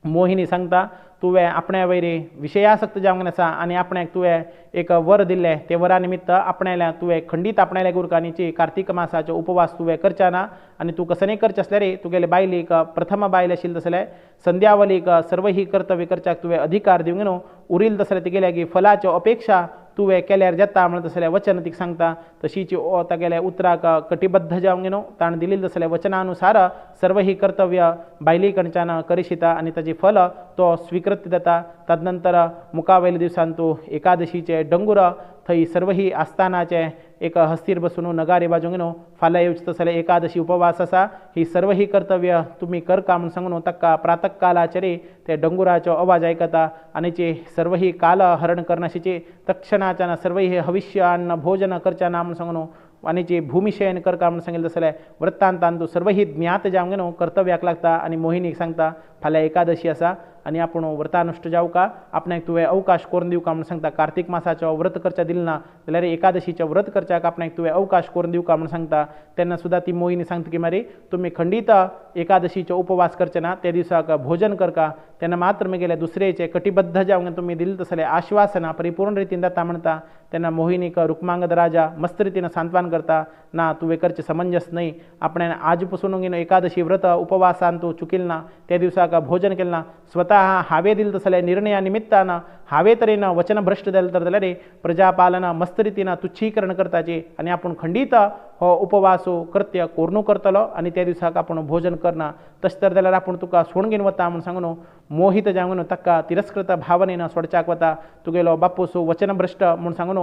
मोहिनी सांगता तुवें आपण्या वयरी विशयासक्त जावंक नासा आनी आपणाक तुवें एक वर दिल्लें ते वरा निमित्त आपणाल्या तुवें खंडीत आपणाल्या गुरकांनीची कार्तिक मासाचो उपवास तुवें करचा ना आनी तूं कसनय करचें आसल्यार तुगेले बायलेक प्रथम बायल आशिल्ली जाल्यार संध्यावलीक सर्व ही कर्तव्य करच्याक तुवें अधिकार दिवंक न्हू उरिल्लो जाल्यार तिगेल्या फलाच्यो अपेक्षा तुवें केल्यार जाता म्हणत जाल्यार वचन तिका सांगता तशीच तागेल्या उतराक कटिबद्ध जावंक न्हू ताणें दिल्लें जाल्यार वचनानुसार सर्व ही कर्तव्य बायली कडच्यान करिशिता आनी ताची फल तो स्वीकृत जाता तदनंतर मुखावेल्या दिवसान तूं एकादशीचे डंगूर थंय सर्व ही आस्थानाचे एक हस्तीर बसून नगारी वाजोवंक न्हू फाल्यां येवचें जाल्यार एकादशी उपवास आसा ही सर्व ही कर्तव्य तुमी करका म्हूण सांगून ताका प्रातकालाचेर ते डंगुराचो आवाज आयकता आनी ची सर्व ही काल हरण करनाशीची तक्षणाच्यान सर्व ही हविष्य अन्न भोजन करच्या ना म्हूण सांगून आनी जी भूमिशयन करता म्हूण सांगिल्लें जाल्यार वृत्तांतान तूं सर्व ही ज्ञात जावंक न्हू कर्तव्याक लागता आनी मोहिनीक सांगता फाल्यां एकादशी आसा आनी आपूण व्रतानुश्ट जावका आपणाक तुवें अवकाश करून दिवका म्हूण सांगता कार्तिक मासाचो व्रत करचें दिलें ना जाल्यार एकादशीचें व्रत करच्याक आपणाक तुवें अवकाश करून दिवका म्हूण सांगता तेन्ना सुद्दां ती मोहिनी सांगता की मारी तुमी खंडीत एकादशीचो उपवास करचे ना त्या दिसाक भोजन करका तेन्ना मात्र म्हगेले दुसरेचे कटिबद्ध जावंक तुमी दिलें जाल्यार आश्वासना परिपूर्ण रितीन जाता म्हणटा तेन्ना मोहिनीक रुक्मांगद राजा मस्त रितीन सांत्वन करता ना तुवें करचें समंजस न्हय आपणें आज पासून एकादशी व्रत उपवासान तूं चुकिल ना त्या दिसाक भोजन केलें ना स्वता हांवें दिलें जाल्यार निर्णया निमित्तान हांवें तरेन वचन भ्रश्ट जालें जाल्यार प्रजापालन मस्त रितीन तुच्छीकरण करताची आनी आपूण खंडीत हो उपवासो कृत्य कोरणू करतलो आनी त्या दिसाक आपूण भोजन करना तशें तर जाल्यार आपूण तुका सोडून घेवन वता म्हूण सांगून मोहित जावंक ताका तिरस्कृत भावनेन सोडच्याक वता तुगेलो बापूसो वचन भ्रश्ट म्हूण सांगून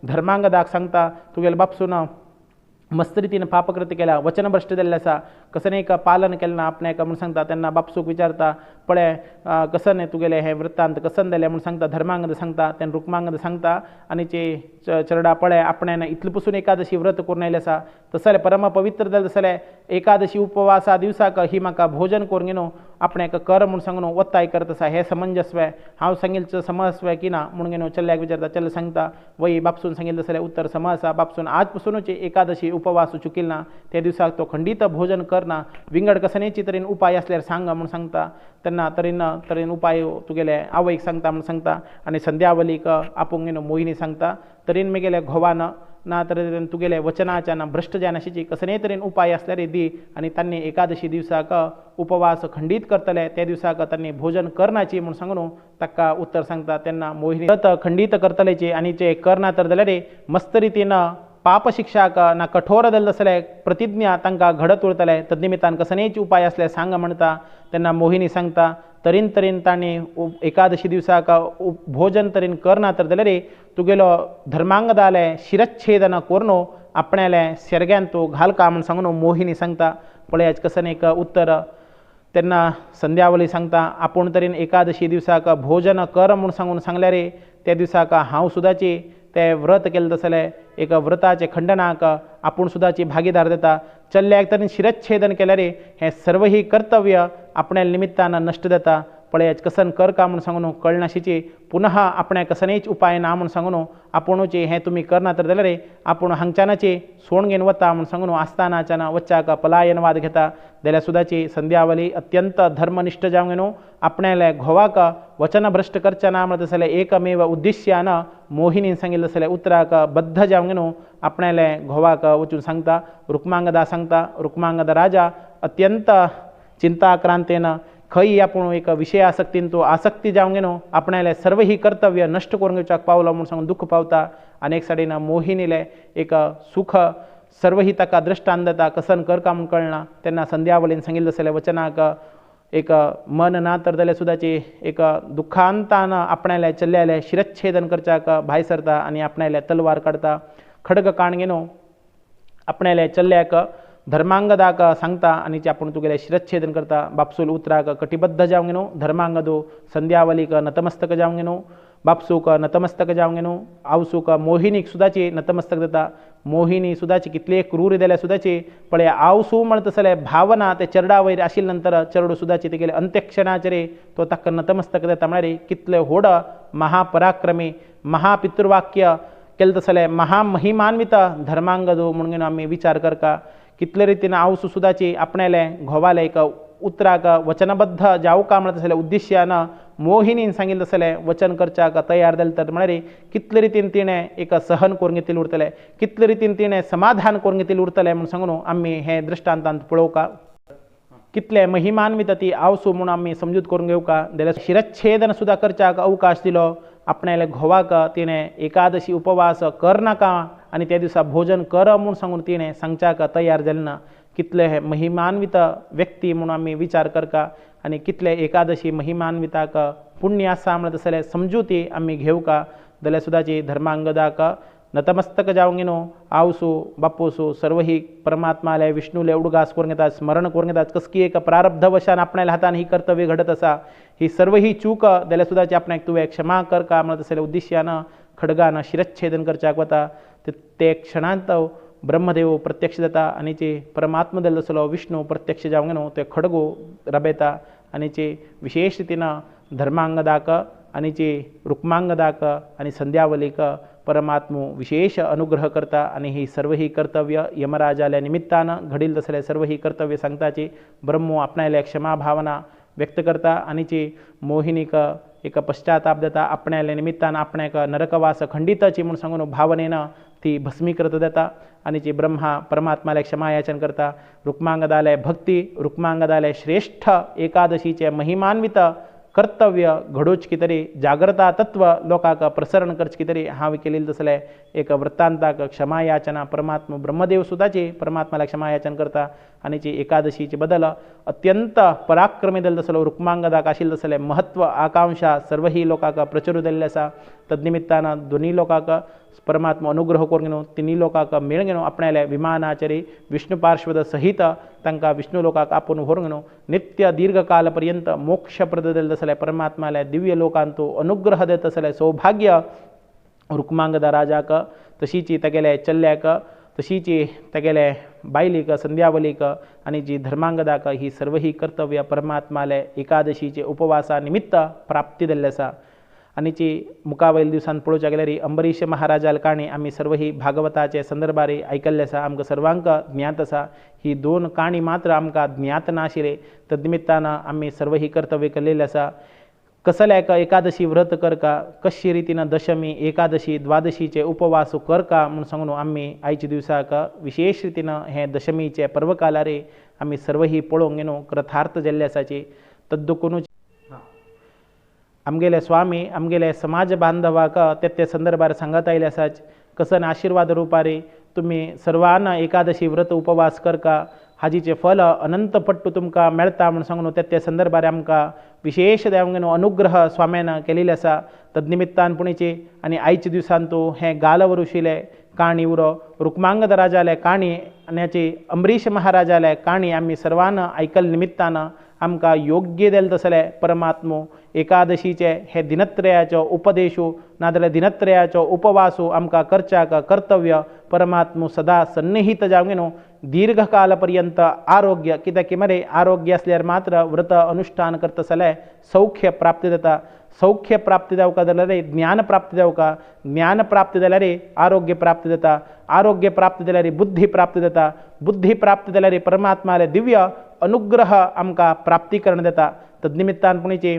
धर्मांगदाक सांगता तुगेलो बापूसून मस्त रीतीनं पापकृत्य केला, वचनभ्रष्ट दिलेला असा, कसं नाही का पालन केलं ना आपण का म्हणून सांगता, त्यांना बापसूक विचारता पळे कसं नाही तू गेले हे वृत्तांत कसं दिले म्हणून सांगता, धर्मांगद सांगता, त्यांना रुक्मांगद सांगता आणि ते चरडा पळे आपल्यानं इथलपासून एकादशी व्रत करून येईल असा, तसले परम पवित्र दल तसले एकादशी उपवासा दिवसाक ही म्हाका भोजन करून घेणो आपण कर म्हणून सांगणो वत्ताय करत असा, हे समंजस्व आहे, हांव सांगितलं समजस्व आहे की ना म्हणून घेणो चल्ल्याक विचारता, चल सांगता वय बापसून सांगितलं तसले उत्तर समजा बापसून आजपासूनच एकादशी उपवास चुकील ना त्या दिवसाक तो खंडित भोजन करना, विंगड कसनेची तरीन उपाय असल्यार सांगा म्हणून सांगता, त्यांना तरीन उपाय तुगेले आवयक सांगता म्हणून सांगता आणि संध्यावलीक आपूंक घेणो मोहिनी सांगता, तरीन मी गेले घोवानं ना तरी तुगेले वचनाच्या ना भ्रष्ट जानाशीची कसने तरेन उपाय असल्यारे दी आणि त्यांनी एकादशी दिवसाक उपवास खंडित करतले त्या दिवसाक त्यांनी भोजन करण्याची म्हणून सांगून ताका उत्तर सांगता, त्यांना मोहिनी खंडित करतलेचे आणि ते करना तर जाल्यार मस्त रीतीनं पाप शिक्षाक ना कठोर दल असले प्रतिज्ञा तांकां घडत उरतले, तद्निमित्तान कसनेच उपाय असले सांग म्हणता, त्यांना मोहिनी सांगता, तरीन ताणी एकादशी दिवसाक भोजन तरीन करना तर जाल्यार तुगेलो धर्मांगदाले शिरच्छेदन कोरनो आपणाले सेरग्यान तू घाल का म्हणून सांगून मोहिनी सांगता, पळयाच कसं एक उत्तर त्यांना संध्यावली सांगता, आपूण तरीन एकादशी दिवसाक भोजन कर म्हणून सांगून सांगल्यार त्या दिवसाक हांव सुद्दाची ते व्रत केलं तसले एक व्रताचे खंडनाक आपूण सुद्दाची भागीदार देता, चल्ल्याक तरी शिरच्छेदन केल्यार हे सर्व ही कर्तव्य आपल्या निमित्तानं नष्ट जाता, पळयाच कसन कर का म्हणून सांगून कळनाशीची पुनः आपणा कसनेच उपाय ना म्हणून सांगून आपुणूचे हे तुम्ही करना तर जाल्यार आपूण हांगच्यानाचे सोण घेवन वता म्हणून सांगून आसतानाच्यान वच्चाक पलायनवाद घेता, जाल्यार सुद्दाची संध्यावली अत्यंत धर्मनिष्ठ जावंक घेवन आपणाले घोवाक वचनभ्रष्ट करच्या ना म्हणत जाल्यार एकमेव उद्देश्यान मोहिनीन सांगिल्लें जाल्यार उतराक बद्ध जावंक घेवन आपणाले घोवाक वचून सांगता, रुक्मांगदा सांगता, रुक्मांगद राजा अत्यंत चिंताक्रांतेन खंय आपूण एक विशय आसक्तीन तो आसक्ती जावंक घेवन आपणाले सर्व ही कर्तव्य नष्ट करून घेवच्याक पावलो म्हणून सांगून दुःख पावता, आनी एक सायडीन मोहिनीले एक सुख सर्व ही ताका दृश्टांत जाता, कसन कर का म्हणून कळना, तेन्ना संध्यावलीन सांगिल्लें जाल्यार वचनाक एक मन ना तर जाल्यार सुद्दाची एक दुःखांतान आपणाले चल्ल्याले शिरच्छेदन करच्याक भायर सरता आनी आपणाले तलवार काडता, खडग काण घेवन आपणाले चल्ल्याक धर्मांगदाक सांगता आनी ते आपूण तुगेले शिरच्छेदन करता, बापसूल उतराक कटिबद्ध जावंक घेवन धर्मांगदो संध्यावलीक नतमस्तक जावंक घेवन बापसूक नतमस्तक जावंक घेवन आवसूक मोहिनीक सुद्दाची नतमस्तक जाता, मोहिनी सुद्दाची कितले क्रूर जाल्यार सुद्दाची पळय आवसू म्हणत जाल्यार भावना ते चरडा वयर आशिल्ले नंतर चरडू सुद्दाची तेगेले अंत्यक्षणाचेर तो ताका नतमस्तक जाता, म्हळ्यार कितले व्हड महापराक्रमी महापितृवाक्य केलें जाल्यार महामहिमान्वित धर्मांगदो म्हणून आमी विचार करता, कितले रितीन आवसू सुद्दाची आपणाले घोवाले एक उतराक वचनबद्ध जावं का म्हणत जाल्यार उद्देश्यान मोहिनीन सांगिल्लें जाल्यार वचन करच्याक तयार जालें तर म्हळ्यार कितले रितीन तिणें एक सहन करून घेतिल्लें उरतलें, कितले रितीन तिणें समाधान करून घेतिल्लें उरतलें म्हणून सांगून आमी हे दृश्टांतांत पळोवका, कितले महिमान्वित ती आवसू म्हणून आमी समजूत करून घेवका, जाल्यार शिरच्छेदन सुद्दां करच्याक अवकाश दिलो आपणाले घोवाक, तिणें एकादशी उपवास करनाका आनी त्या दिसा भोजन कर म्हणून सांगून तिणें सांगच्याक तयार जालें ना, कितले हे महिमान्वित व्यक्ती म्हणून आमी विचार करता आनी कितले एकादशी महिमान्विताक पुण्य आसा म्हणत जाल्यार समजुती आमी घेवका, जाल्यार सुद्दाची धर्मांगदाक नतमस्तक जावंक घेवन आवसू बापूसू सर्व ही परमात्माले विष्णूले उडगास करून घेतात, स्मरण करून घेतात, कसकी एक प्रारब्ध वशान आपणाल्या हातान ही कर्तव्य घडत आसा, ही सर्व ही चूक जाल्यार सुद्दाची आपणाक तुवें क्षमा कर का म्हणत जाल्यार उद्देश्यान खडगान शिरच्छेदन करच्याक वता, ते क्षणांत ब्रह्मदेव प्रत्यक्ष जाता आनी चे परमात्मा जाल्लो आसलो विष्णू प्रत्यक्ष जावंक घेवन ते खडगो रबयता आनी चे विशेष रितीन धर्मांगदाक आनी चे रुक्मांगदाक आनी संध्यावलीक परमात्मो विशेष अनुग्रह करता आनी ही सर्व ही कर्तव्य यमराजाल्या निमित्तान घडिल्ल जाल्यार सर्व ही कर्तव्य सांगताची ब्रह्मो आपणाले क्षमा भावना व्यक्त करता आनी ची मोहिनीक एक पश्चाताप जाता, आपणाले निमित्तान आपणाक नरकवास खंडितची म्हणून सांगून भावनेन ती भस्मीकृत जाता आनी ची ब्रह्मा परमात्माले क्षमा याचन करता, रुक्मांगदाले भक्ती रुक्मांगदाले श्रेष्ठ एकादशीचे महिमान्वित कर्तव्य घडोवच कितरी जागृता तत्व लोकांक प्रसरण करच कितरी हांव केलेली जाल्यार एक वृत्तांताक क्षमा याचना परमात्मा ब्रह्मदेव सुद्दाची परमात्माला क्षमा याचन करता आनी ची एकादशीचे बदल अत्यंत पराक्रमी जाल्लो जाल्यार रुक्मांगदाक आशिल्लो जाल्यार महत्व आकांक्षा सर्व ही लोकांक प्रचूर जाल्ली आसा, तद्निमित्तान दोनी लोकांक परमात्मा अनुग्रह करून घेणो तिन्ही लोकांक मेळ घेणो आपणाले विमानाचेरी विष्णु पार्श्वद सहित तांकां विष्णु लोकांक आपूण व्हरून घेणो नित्य दीर्घ काल पर्यंत मोक्षप्रद देत असले परमात्माले दिव्य लोकांतू अनुग्रह देत असले सौभाग्य रुक्मांगदा राजाक तशीची तेगेले चल्याक तशीची तेगेले बायलीक संध्यावलीक आणि जी धर्मांगदाक ही सर्व ही कर्तव्य परमात्माले एकादशीचे उपवासा निमित्त प्राप्ती दिल्ले आसा आणि जी मुखावयल्या दिवसांत पळोवच्या गेल्यार अंबरीश महाराजाल काणी आमी सर्व ही भागवताचे संदर्भारी आयकल्ले आसा आमकां सर्वांक ज्ञात आसा ही दोन काणी मात्र आमकां ज्ञात नाशिल्ले तद्निमित्तान आमी सर्व ही कर्तव्य केल्लेले आसा कसल्याक एकादशी व्रत करका कशी रितीन दशमी एकादशी द्वादशीचे उपवास करका म्हणून सांगून आमी आयच्या दिवसाक विशेष रितीन हे दशमीचे पर्वकालारी आमी सर्व ही पळोवंक घेनो कृतार्थ जाल्ले आसाची तद्दुकून आमगेले स्वामी आमगेले समाज बांधवाक ते संदर्भार सांगत आयले आसात कसन आशीर्वाद रुपारी तुम्ही सर्वांना एकादशी व्रत उपवास करका हाजीचे फल अनंत पट्टू तुमकां मेळटा म्हणून सांगून त्या संदर्भार आमकां विशेष देवांगेनो अनुग्रह स्वाम्यान केलेले आसा तद्निमित्तान पुणेची आनी आयच्या दिवसांत तूं हें गालव ऋषीले काणी उरो रुक्मांगद राजाले काणी आनी अंबरीश महाराजाले काणी आमी सर्वांना आयकल निमित्तान आमकां योग्य देल तसले परमात्मो एकादशीचे हे दिनत्रयाचो उपदेशू नाजाल्यार दिनत्रयाचो उपवासू आमकां करच्याक कर्तव्य परमात्मो सदा सन्निहित जावंक न्हू दीर्घ काल पर्यंत आरोग्य कित्याक की मरे आरोग्य असल्यार मात्र व्रत अनुष्ठान करता जाल्यार सौख्य प्राप्ती जाता सौख्य प्राप्ती जावका जाल्यार ज्ञान प्राप्ती जावका ज्ञान प्राप्ती जाल्यार आरोग्य प्राप्ती जाता आरोग्य प्राप्ती जाल्यार बुद्धी प्राप्ती जाता बुद्धी प्राप्ती जाल्यार परमात्माले दिव्य अनुग्रह आमकां प्राप्तीकरण देता तद्निमित्तान पुणेची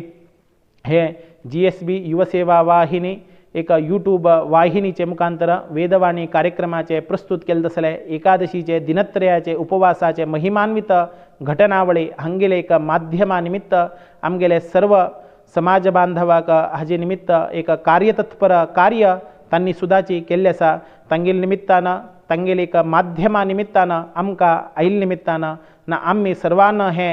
हे GSB युवसेवा वाहिनी एक यूट्यूब वाहिनीचे मुखांतर वेदवाणी कार्यक्रमाचे प्रस्तुत केले तसले एकादशीचे दिनत्रयाचे उपवासाचे महिमान्वित घटनावळी हांगेले एक माध्यमा निमित्त आमगेले सर्व समाज बांधवाक हाजे निमित्त एक कार्यतत्पर कार्य तांणी सुदाची केल्ले आसा तांगेल निमित्तान तांगेल एक माध्यमा निमित्तान आमकां आयिल्ले निमित्तान ना आमी सर्वांना हे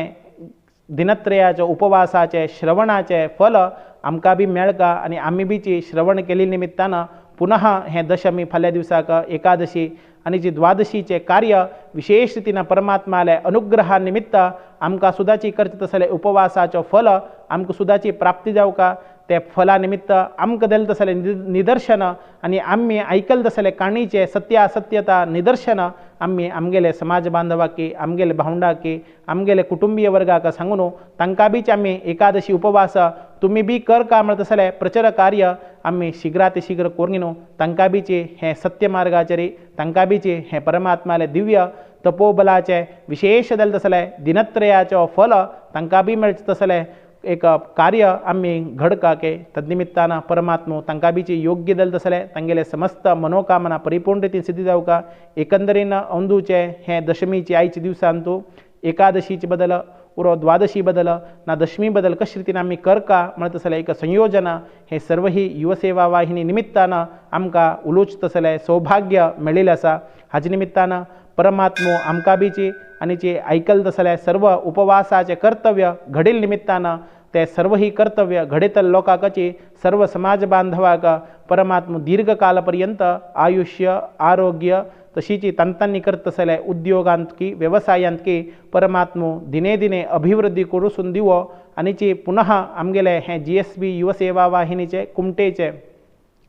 दिनत्रयाचे उपवासाचे श्रवणाचे फल आमकां बी मेळका आनी आमी बीची श्रवण केल्ले निमित्तान पुनः हे दशमी फाल्या दिवसाक एकादशी आनी जी द्वादशीचे कार्य विशेष रितीन परमात्माले अनुग्रहा निमित्त आमकां सुदाची करता तसले उपवासाचो फल आमकां सुदाची प्राप्ती जावका ते फला निमित्त आमकां देल तसले निदर्शन आनी आमी आयकल तसले काणीचे सत्यासत्यता निदर्शन आमी आमगेले समाज बांधवाकी आमगेले भावंडाकी आमगेले कुटुंबीय वर्गाक सांगून तांकां बीच आमी एकादशी उपवास तुमी बी कर का म्हणत तसले प्रचार कार्य आमी शीघ्रात शीघ्र करून घेनो तांकां बीची हे सत्य मार्गाचेरी तांकां बीची हे परमात्माले दिव्य तपोबलाचे विशेष देल तसले दिनत्रयाचो फल तांकां बी मेळचे तसले एक कार्य आमी घडका के तद्निमित्तान परमात्मो तांकां बीची योग्य देल तसले तांगेले समस्त मनोकामना परिपूर्ण रितीन सिद्धी जावका एकंदरीन अंदूचे हे दशमीचे आयचे दिवसांतू एकादशीचे बदल उरो द्वादशी बदल ना दशमी बदल कशे रितीन आमी करका म्हणत तसले एक संयोजन हे सर्व ही युवसेवा वाहिनी निमित्तान आमकां उलोवचे तसले सौभाग्य मेळिल्लें आसा हाजे निमित्तान परमात्मो आमकां बीची आनी जे आयकल तसले सर्व उपवासाचे कर्तव्य घडिल निमित्तान ते सर्व ही कर्तव्य घडयतल लोकांची सर्व समाज बांधवाक परमात्मा दीर्घ काल पर्यंत आयुष्य आरोग्य तशीची तांतांनी करत तसले उद्योगांत की व्यवसायांत की परमात्मो दिने दिने अभिवृद्धी करून दिवो आनी जी पुनः आमगेले हे GSB युवसेवा वाहिनीचे कुमटेचे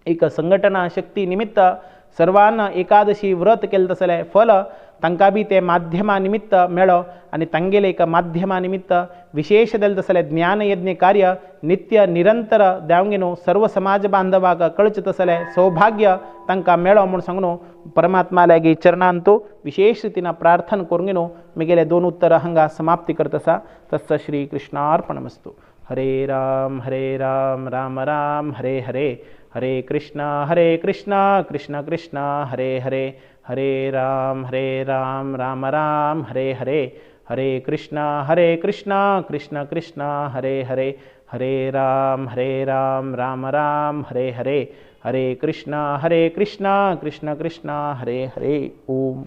एक संघटना शक्ती निमित्त सर्वांना एकादशी व्रत केले तसले फल तांकां बी ते माध्यमा निमित्त मेळो आनी तांगेले एक माध्यमा निमित्त विशेष देल तसले ज्ञानयज्ञ कार्य नित्य निरंतर देवंगेनो सर्व समाज बांधवाक कळचे तसले सौभाग्य तांकां मेळो म्हणून सांगून परमात्मा लागी चरणांतू विशेष रितीन प्रार्थना करून घेनो म्हगेले दोन उत्तर हांगा समाप्ती करता आसा तस्य श्री कृष्णार्पणमस्तु हरे राम राम राम हरे हरे हरे कृष्णा कृष्ण कृष्ण हरे हरे हरे राम राम राम हरे हरे हरे कृष्णा कृष्ण कृष्ण हरे हरे हरे राम राम राम हरे हरे हरे कृष्णा कृष्ण कृष्ण हरे हरे ओम।